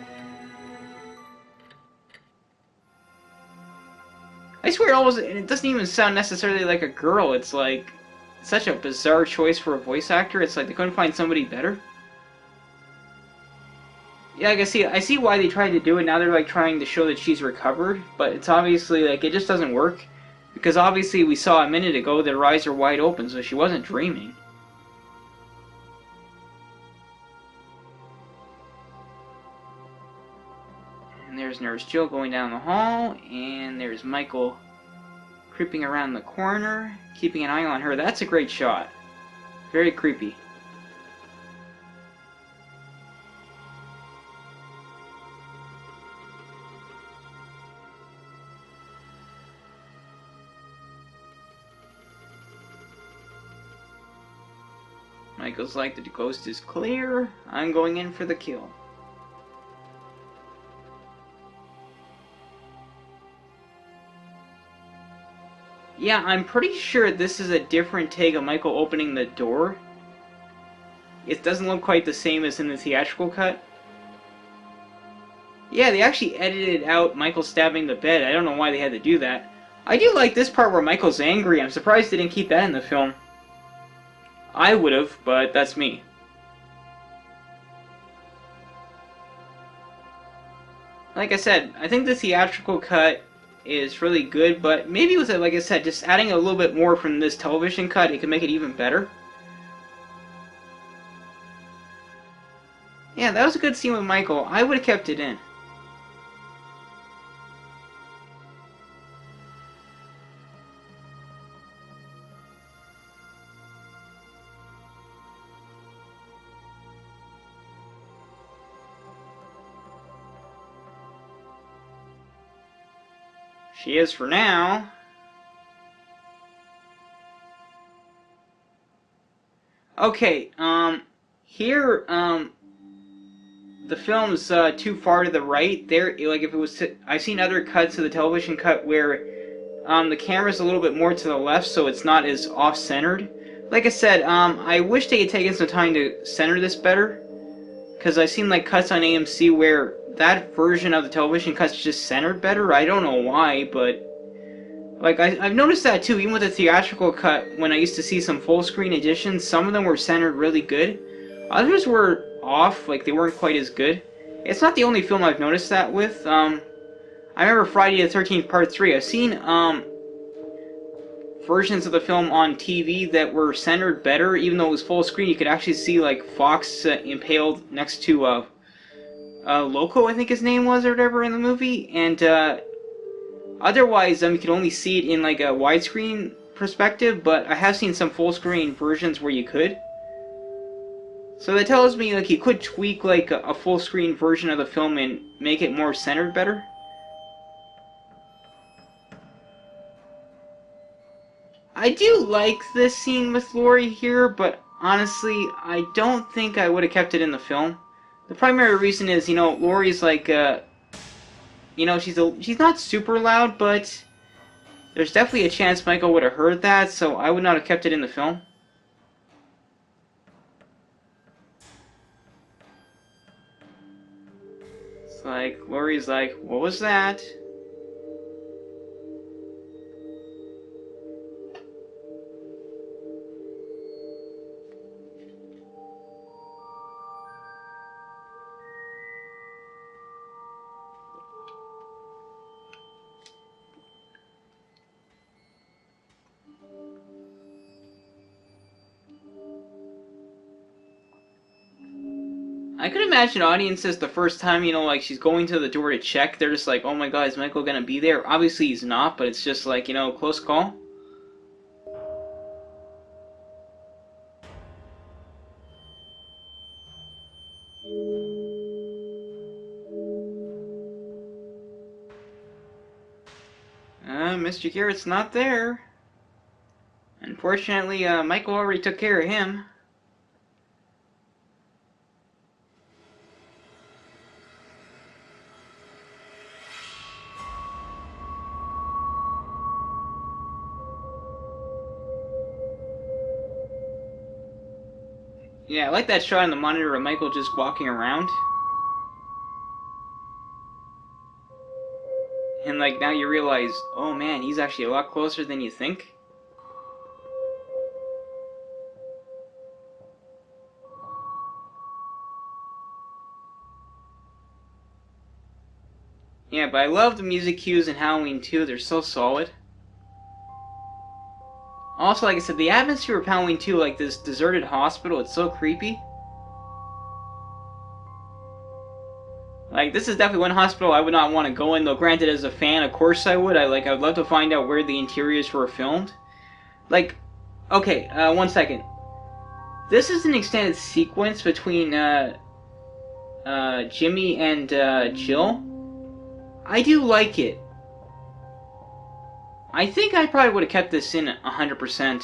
I swear, it doesn't even sound necessarily like a girl. It's like such a bizarre choice for a voice actor. It's like they couldn't find somebody better. Yeah, I see why they tried to do it. Now they're like trying to show that she's recovered, but it's obviously like it just doesn't work because obviously we saw a minute ago that her eyes are wide open, so she wasn't dreaming. And there's Nurse Jill going down the hall, and there's Michael creeping around the corner, keeping an eye on her. That's a great shot. Very creepy. Michael's like, the coast is clear. I'm going in for the kill. Yeah, I'm pretty sure this is a different take of Michael opening the door. It doesn't look quite the same as in the theatrical cut. Yeah, they actually edited out Michael stabbing the bed. I don't know why they had to do that. I do like this part where Michael's angry. I'm surprised they didn't keep that in the film. I would've, but that's me. like I said, I think the theatrical cut is really good, but maybe with it, like I said, just adding a little bit more from this television cut, it could make it even better. Yeah, that was a good scene with Michael. I would have kept it in. She is for now. Okay, here, the film's too far to the right. There, like if it was, I've seen other cuts of the television cut where the camera's a little bit more to the left, so it's not as off-centered. Like I said, I wish they had taken some time to center this better, because I've seen like cuts on AMC where that version of the television cut's just centered better. I don't know why, but like I've noticed that too. Even with the theatrical cut, when I used to see some full screen editions, some of them were centered really good. Others were off, like they weren't quite as good. It's not the only film I've noticed that with. I remember Friday the 13th Part 3. I've seen versions of the film on TV that were centered better, even though it was full screen. You could actually see like Fox impaled next to Loco, I think his name was, or whatever, in the movie, and otherwise you could only see it in like a widescreen perspective. But I have seen some full screen versions where you could. So that tells me like you could tweak like a full screen version of the film and make it more centered better. I do like this scene with Laurie here, but honestly, I don't think I would have kept it in the film. The primary reason is, Laurie's like, she's not super loud, but there's definitely a chance Michael would have heard that, so I would not have kept it in the film. It's like, Laurie's like, what was that? I could imagine audiences the first time, like she's going to the door to check, they're just like, oh my god, is Michael gonna be there? Obviously he's not, but it's just like, close call. Mr. Garrett's not there. Unfortunately, Michael already took care of him. Yeah, I like that shot on the monitor of Michael just walking around. And like now you realize, oh man, he's actually a lot closer than you think. Yeah, but I love the music cues in Halloween 2, they're so solid. Also, like I said, the atmosphere of Halloween 2, like this deserted hospital, it's so creepy. Like, this is definitely one hospital I would not want to go in, though granted, as a fan, of course I would. I would love to find out where the interiors were filmed. Like, okay, 1 second. This is an extended sequence between, Jimmy and, Jill. I do like it. I think I probably would have kept this in 100%.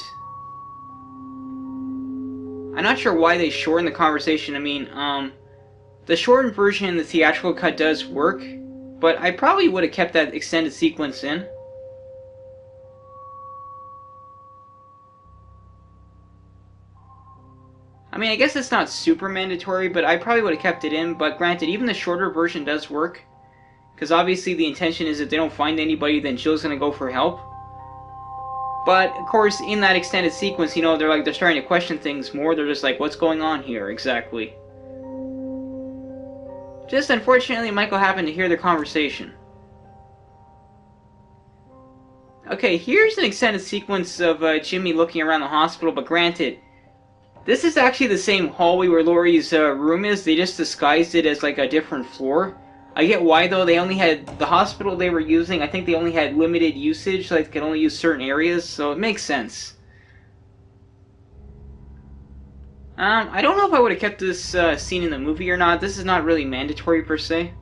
I'm not sure why they shortened the conversation. I mean, the shortened version in the theatrical cut does work, but I probably would have kept that extended sequence in. I mean, I guess it's not super mandatory, but I probably would have kept it in. But granted, even the shorter version does work, because obviously the intention is if they don't find anybody, then Jill's gonna go for help. But of course, in that extended sequence, they're starting to question things more. They're just like, what's going on here exactly? Just unfortunately, Michael happened to hear their conversation. Okay, here's an extended sequence of Jimmy looking around the hospital, but granted, this is actually the same hallway where Laurie's room is. They just disguised it as like a different floor. I get why though. They only had the hospital they were using. I think they only had limited usage, like they could only use certain areas, so it makes sense. I don't know if I would have kept this scene in the movie or not. This is not really mandatory per se.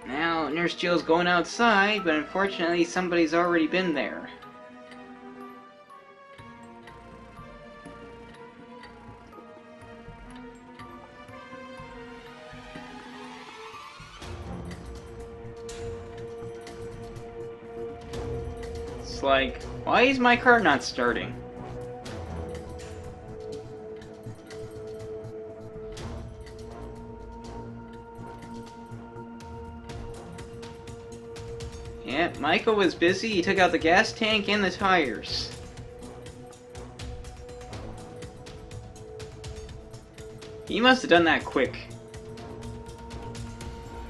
Now, Nurse Jill's going outside, but unfortunately somebody's already been there. It's like, why is my car not starting? Yeah, Michael was busy. He took out the gas tank and the tires. He must have done that quick.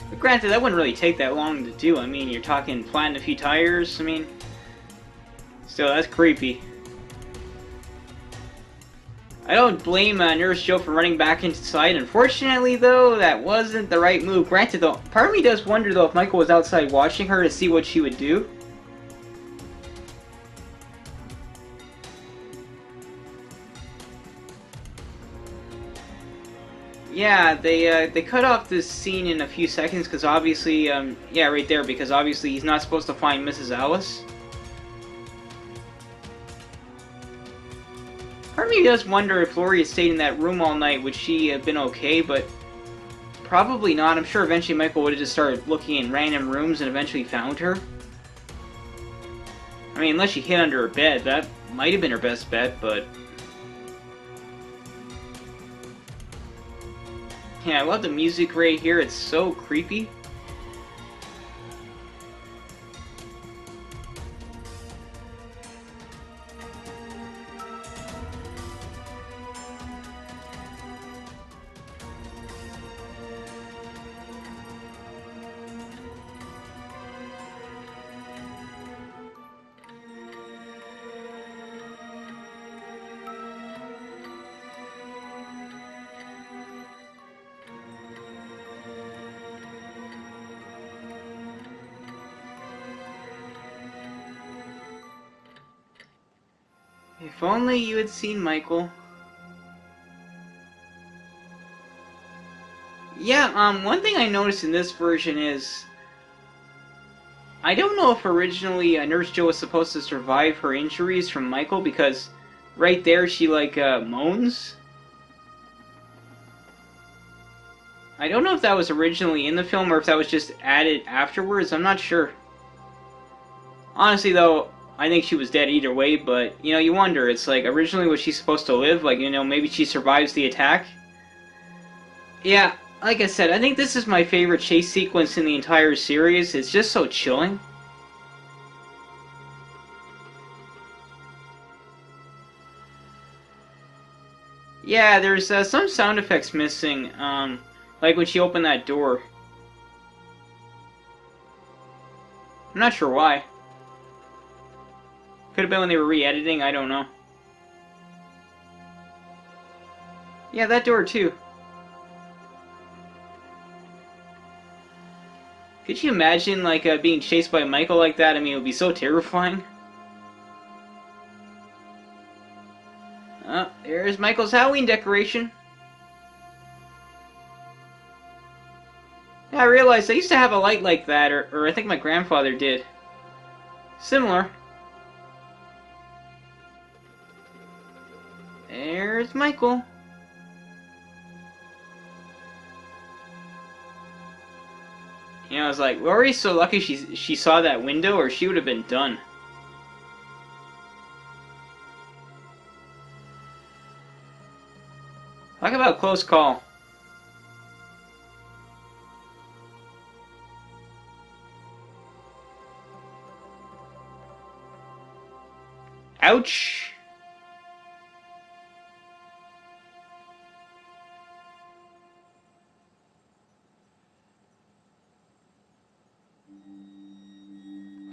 But granted, that wouldn't really take that long to do. I mean, you're talking planting a few tires. I mean, still, that's creepy. I don't blame Nurse Joe for running back inside. Unfortunately, though, that wasn't the right move. Granted, though, part of me does wonder, though, if Michael was outside watching her to see what she would do. Yeah, they cut off this scene in a few seconds because obviously, yeah, right there, because obviously he's not supposed to find Mrs. Alice. Part of me does wonder if Laurie had stayed in that room all night, would she have been okay, but probably not. I'm sure eventually Michael would have just started looking in random rooms and eventually found her. I mean, unless she hid under her bed, that might have been her best bet, but... Yeah, I love the music right here, it's so creepy. If only you had seen Michael. Yeah, one thing I noticed in this version is... I don't know if originally Nurse Joe was supposed to survive her injuries from Michael, because right there she, like, moans. I don't know if that was originally in the film or if that was just added afterwards, I'm not sure. Honestly, though, I think she was dead either way, but, you know, you wonder, it's like, originally was she supposed to live? Like, you know, maybe she survives the attack? Yeah, like I said, I think this is my favorite chase sequence in the entire series. It's just so chilling. Yeah, there's some sound effects missing, like when she opened that door. I'm not sure why. Could have been when they were re-editing, I don't know. Yeah, that door too. Could you imagine, like, being chased by Michael like that? I mean, it would be so terrifying. There's Michael's Halloween decoration. Yeah, I realized I used to have a light like that, or I think my grandfather did. Similar. There's Michael. You know, I was like, Laurie's so lucky she saw that window, or she would have been done. Talk about close call. Ouch.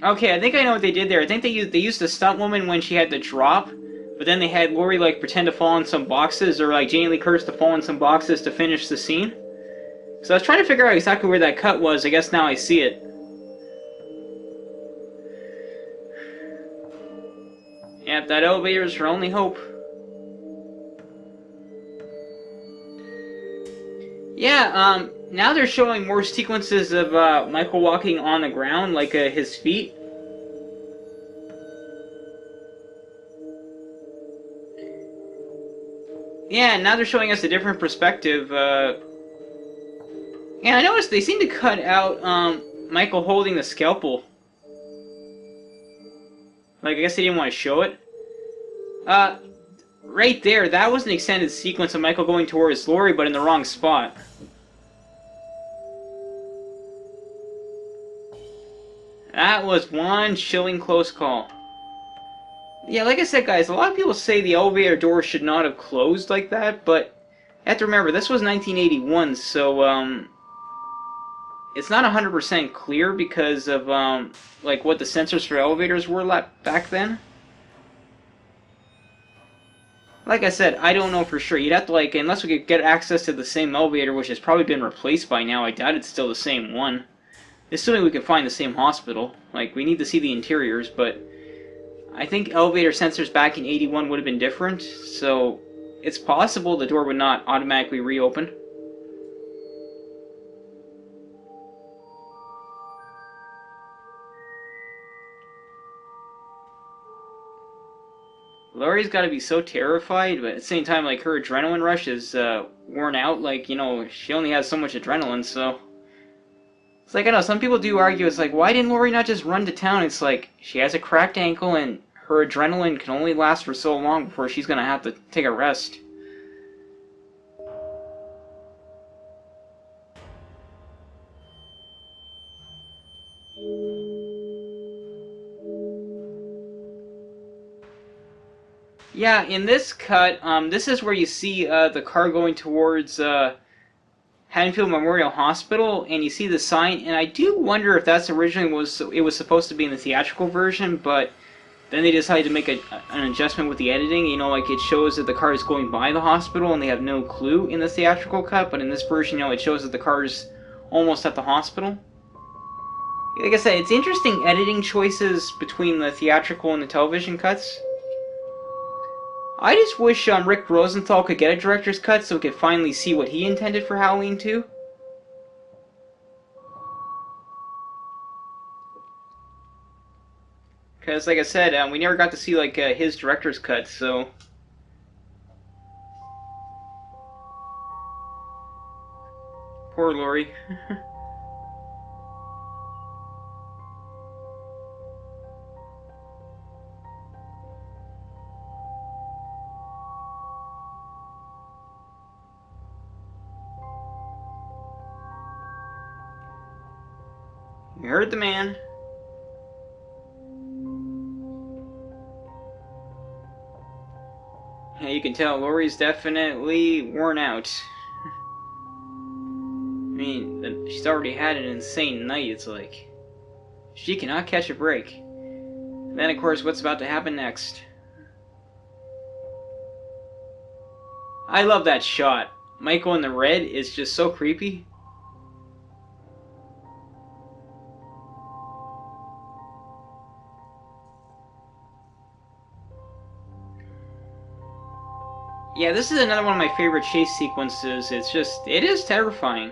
Okay, I think I know what they did there. I think they used the stunt woman when she had to drop, but then they had Lori like pretend to fall in some boxes, or like Jamie Lee Curtis to fall in some boxes to finish the scene. So I was trying to figure out exactly where that cut was. I guess now I see it. Yep, that elevator is her only hope. Yeah, now they're showing more sequences of Michael walking on the ground, like his feet. Yeah, now they're showing us a different perspective. Yeah, I noticed they seem to cut out Michael holding the scalpel. Like, I guess they didn't want to show it. Uh, right there, that was an extended sequence of Michael going towards Lori, but in the wrong spot. That was one chilling close call. Yeah, like I said, guys, a lot of people say the elevator door should not have closed like that, but you have to remember, this was 1981, so, it's not 100% clear because of, like, what the sensors for elevators were back then. Like I said, I don't know for sure. You'd have to, like, unless we could get access to the same elevator, which has probably been replaced by now, I doubt it's still the same one. Assuming we can find the same hospital. Like, we need to see the interiors, but I think elevator sensors back in 81 would have been different, so it's possible the door would not automatically reopen. Laurie's got to be so terrified, but at the same time, like, her adrenaline rush is worn out. Like, you know, she only has so much adrenaline, so... It's like, I know, some people do argue, it's like, why didn't Laurie not just run to town? It's like, she has a cracked ankle, and her adrenaline can only last for so long before she's gonna have to take a rest. Yeah, in this cut, this is where you see the car going towards Haddonfield Memorial Hospital, and you see the sign, and I do wonder if that's originally it was supposed to be in the theatrical version, but then they decided to make an adjustment with the editing. You know, like, it shows that the car is going by the hospital, and they have no clue in the theatrical cut, but in this version, you know, it shows that the car is almost at the hospital. Like I said, it's interesting editing choices between the theatrical and the television cuts. I just wish Rick Rosenthal could get a director's cut so we could finally see what he intended for Halloween 2. Because, like I said, we never got to see, like, his director's cut, so... Poor Laurie. You heard the man. Yeah, you can tell Laurie's definitely worn out. I mean, she's already had an insane night, it's like. She cannot catch a break. And then, of course, what's about to happen next? I love that shot. Michael in the red is just so creepy. Yeah, this is another one of my favorite chase sequences. It is terrifying.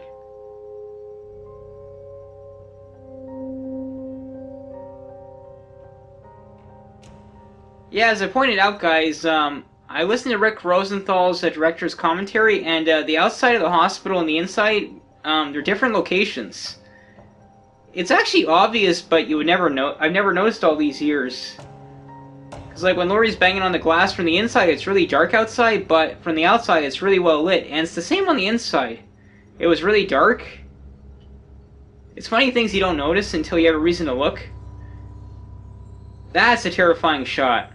Yeah, as I pointed out, guys, I listened to Rick Rosenthal's director's commentary, and the outside of the hospital and the inside, they're different locations. It's actually obvious, but you would never know. I've never noticed all these years. Because, like, when Laurie's banging on the glass from the inside, it's really dark outside, but from the outside, it's really well lit. And it's the same on the inside. It was really dark. It's funny things you don't notice until you have a reason to look. That's a terrifying shot.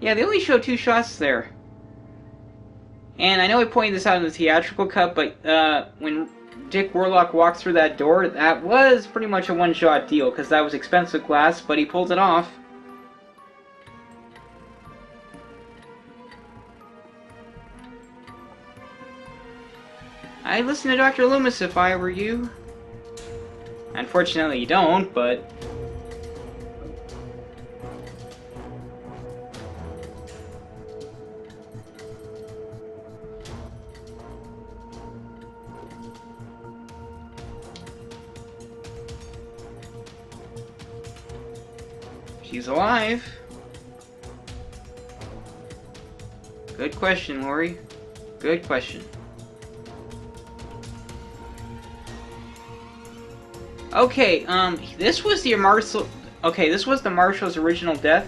Yeah, they only show 2 shots there. And I know I pointed this out in the theatrical cut, but when Dick Warlock walked through that door, that was pretty much a one-shot deal, because that was expensive glass, but he pulled it off. I'd listen to Dr. Loomis if I were you. Unfortunately, you don't, but... she's alive. Good question, Lori. Good question. Okay, this was the Marshal. Okay, this was the Marshal's original death.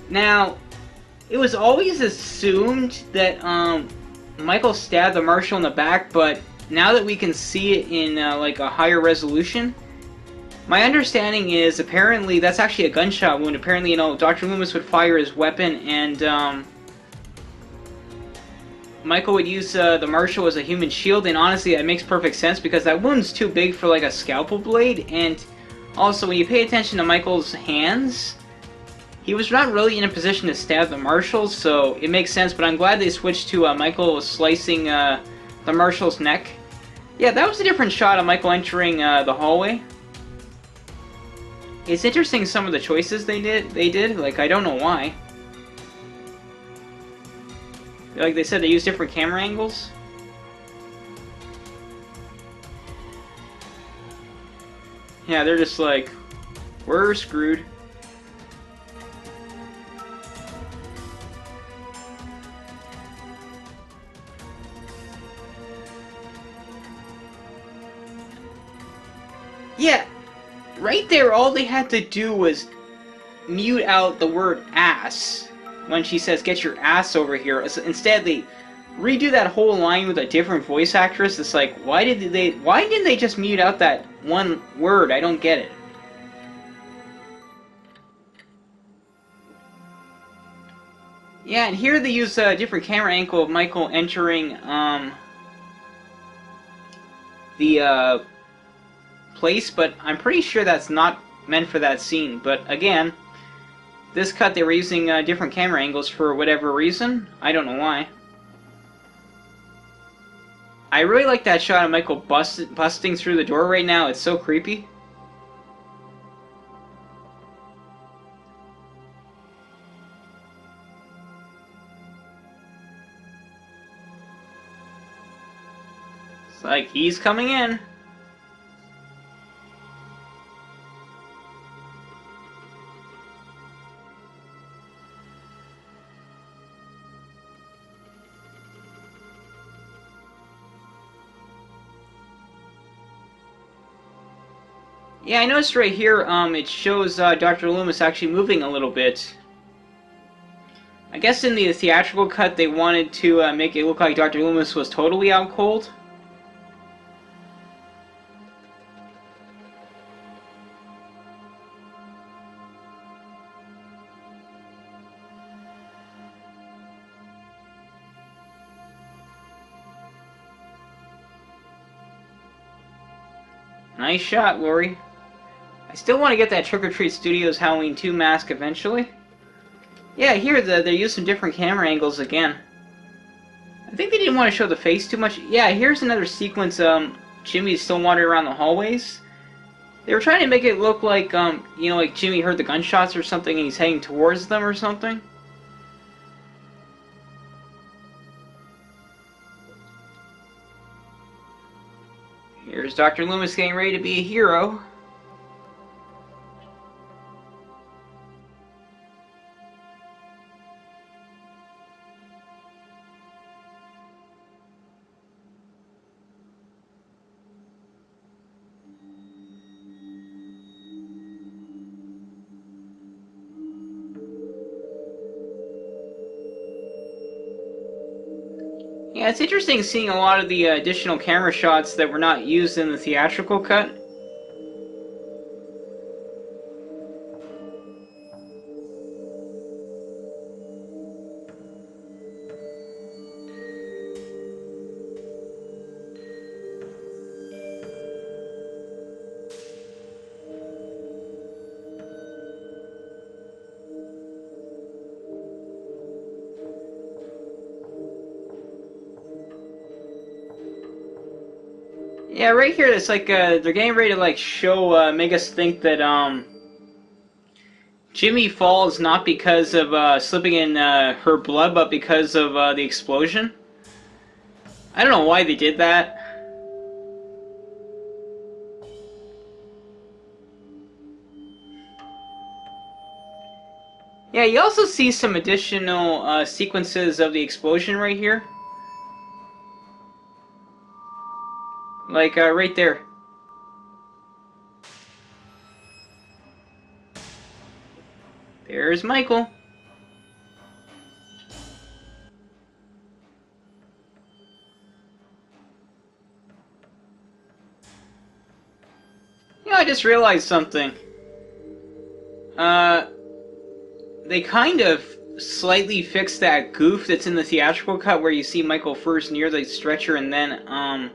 Now, it was always assumed that Michael stabbed the Marshal in the back, but now that we can see it in like a higher resolution, my understanding is apparently that's actually a gunshot wound. Apparently, Dr. Loomis would fire his weapon, and Michael would use the Marshal as a human shield, and honestly, that makes perfect sense because that wound's too big for like a scalpel blade, and also when you pay attention to Michael's hands, he was not really in a position to stab the Marshal, so it makes sense, but I'm glad they switched to Michael slicing the Marshal's neck. Yeah, that was a different shot of Michael entering the hallway. It's interesting some of the choices they did, like, I don't know why. Like they said, they used different camera angles. Yeah, they're just like, we're screwed. Yeah, right there, all they had to do was mute out the word ass when she says, "Get your ass over here." Instead, they redo that whole line with a different voice actress. It's like, why didn't they just mute out that one word? I don't get it. Yeah, and here they use a different camera angle of Michael entering the place, but I'm pretty sure that's not meant for that scene. But again, this cut they were using different camera angles for whatever reason. I don't know why. I really like that shot of Michael busting through the door right now. It's so creepy. It's like he's coming in. Yeah, I noticed right here, it shows Dr. Loomis actually moving a little bit. I guess in the theatrical cut, they wanted to make it look like Dr. Loomis was totally out cold. Nice shot, Lori. I still want to get that Trick or Treat Studios Halloween 2 mask eventually. Yeah, here they use some different camera angles again. I think they didn't want to show the face too much. Yeah, here's another sequence. Jimmy's still wandering around the hallways. They were trying to make it look like, like Jimmy heard the gunshots or something and he's heading towards them or something. Here's Dr. Loomis getting ready to be a hero. Yeah, it's interesting seeing a lot of the additional camera shots that were not used in the theatrical cut. Yeah, right here, it's like, they're getting ready to, like, show, make us think that, Jimmy falls not because of, slipping in, her blood, but because of, the explosion. I don't know why they did that. Yeah, you also see some additional, sequences of the explosion right here. Like, right there. There's Michael. You know, I just realized something. Uh, they kind of slightly fixed that goof that's in the theatrical cut where you see Michael first near the stretcher and then,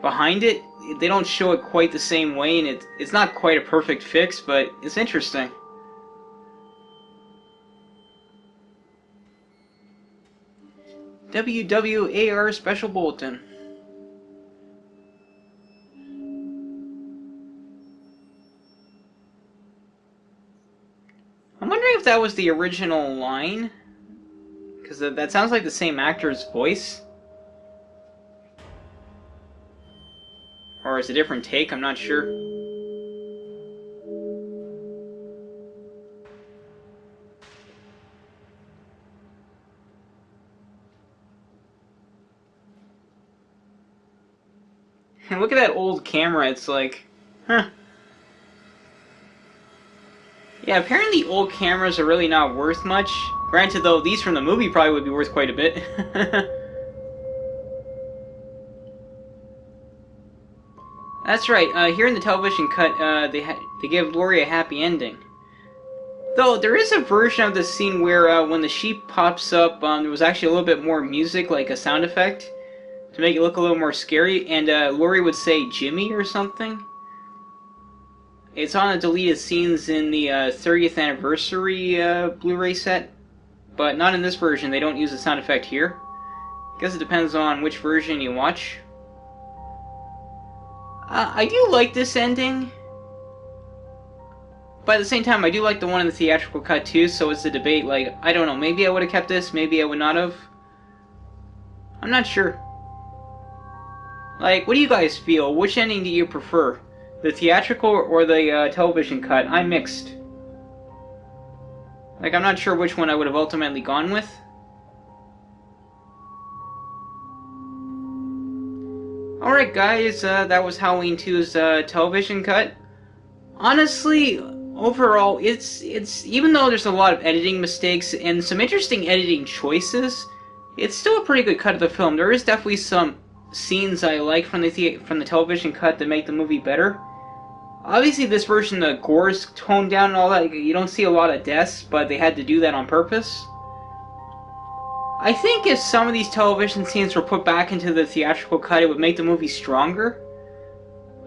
behind it. They don't show it quite the same way, and it's not quite a perfect fix, but it's interesting. WWAR Special Bulletin. I'm wondering if that was the original line, because that sounds like the same actor's voice. Or is it a different take? I'm not sure. And look at that old camera, it's like, huh. Yeah, apparently old cameras are really not worth much. Granted though, these from the movie probably would be worth quite a bit. That's right, here in the television cut, they give Laurie a happy ending. Though, there is a version of the scene where, when the sheep pops up, there was actually a little bit more music, like a sound effect, to make it look a little more scary, and, Laurie would say Jimmy or something. It's on the deleted scenes in the, 30th anniversary, Blu-ray set, but not in this version. They don't use the sound effect here. I guess it depends on which version you watch. I do like this ending, but at the same time, I do like the one in the theatrical cut too, so it's a debate, like, I don't know, maybe I would have kept this, maybe I would not have. I'm not sure. Like, what do you guys feel? Which ending do you prefer? The theatrical or the television cut? I'm mixed. Like, I'm not sure which one I would have ultimately gone with. Alright guys, that was Halloween 2's television cut. Honestly, overall, it's even though there's a lot of editing mistakes and some interesting editing choices, it's still a pretty good cut of the film. There is definitely some scenes I like from the television cut that make the movie better. Obviously, this version, the gore's toned down and all that. You don't see a lot of deaths, but they had to do that on purpose. I think if some of these television scenes were put back into the theatrical cut, it would make the movie stronger.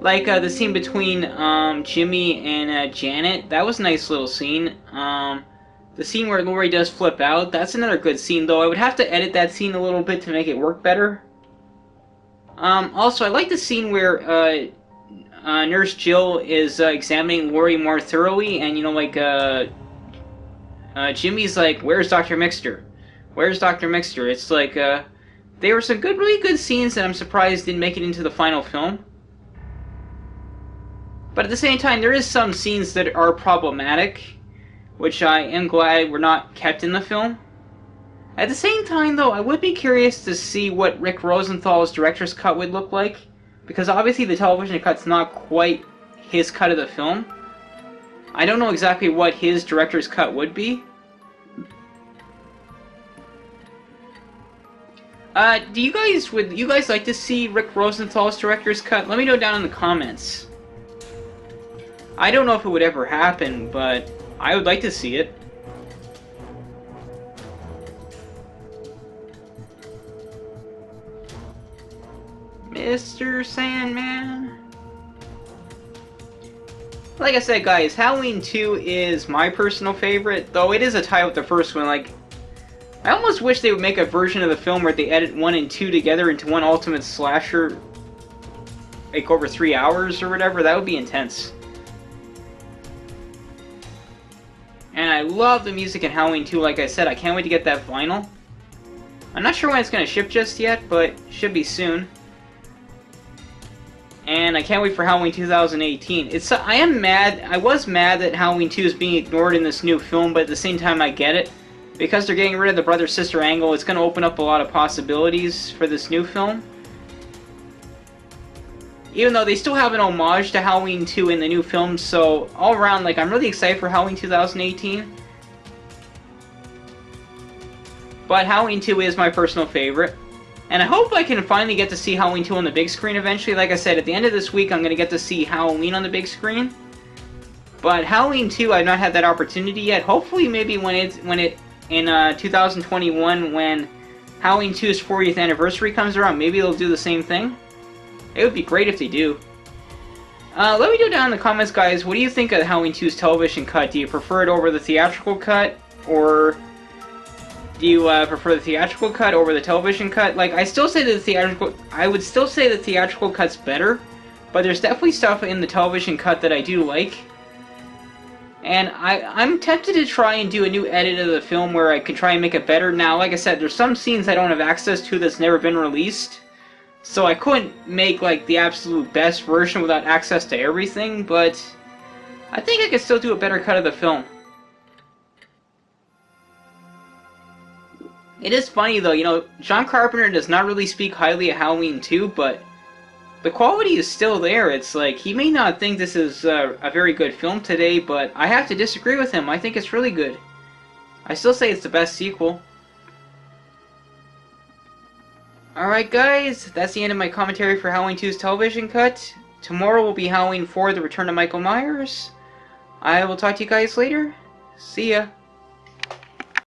Like the scene between Jimmy and Janet, that was a nice little scene. The scene where Laurie does flip out, that's another good scene, though I would have to edit that scene a little bit to make it work better. Also, I like the scene where Nurse Jill is examining Laurie more thoroughly, and you know, like Jimmy's like, "Where's Dr. Mixter? Where's Dr. Mixter?" It's like there were some really good scenes that I'm surprised didn't make it into the final film. But at the same time, there is some scenes that are problematic, which I am glad were not kept in the film. At the same time, though, I would be curious to see what Rick Rosenthal's director's cut would look like, because obviously the television cut's not quite his cut of the film. I don't know exactly what his director's cut would be. Would you guys like to see Rick Rosenthal's director's cut? Let me know down in the comments. I don't know if it would ever happen, but I would like to see it. Mr. Sandman. Like I said, guys, Halloween 2 is my personal favorite, though it is a tie with the first one. Like, I almost wish they would make a version of the film where they edit 1 and 2 together into one ultimate slasher. like over 3 hours or whatever. That would be intense. And I love the music in Halloween 2, like I said. I can't wait to get that vinyl. I'm not sure when it's going to ship just yet, but should be soon. And I can't wait for Halloween 2018. I was mad that Halloween 2 is being ignored in this new film, but at the same time I get it. Because they're getting rid of the brother-sister angle, it's going to open up a lot of possibilities for this new film. Even though they still have an homage to Halloween 2 in the new film, so all around, like, I'm really excited for Halloween 2018. But Halloween 2 is my personal favorite. And I hope I can finally get to see Halloween 2 on the big screen eventually. Like I said, at the end of this week, I'm going to get to see Halloween on the big screen. But Halloween 2, I've not had that opportunity yet. Hopefully, maybe in 2021, when Halloween 2's 40th anniversary comes around, maybe they'll do the same thing. It would be great if they do. Let me know down in the comments, guys, what do you think of Halloween 2's television cut? Do you prefer it over the theatrical cut, or do you prefer the theatrical cut over the television cut? Like, I would still say the theatrical cut's better, but there's definitely stuff in the television cut that I do like. And I'm tempted to try and do a new edit of the film where I can try and make it better. Now, like I said, there's some scenes I don't have access to that's never been released, so I couldn't make, like, the absolute best version without access to everything, but I think I could still do a better cut of the film. It is funny, though, you know, John Carpenter does not really speak highly of Halloween 2, but the quality is still there. It's like, he may not think this is a very good film today, but I have to disagree with him. I think it's really good. I still say it's the best sequel. Alright, guys, that's the end of my commentary for Halloween 2's television cut. Tomorrow will be Halloween 4, The Return of Michael Myers. I will talk to you guys later. See ya.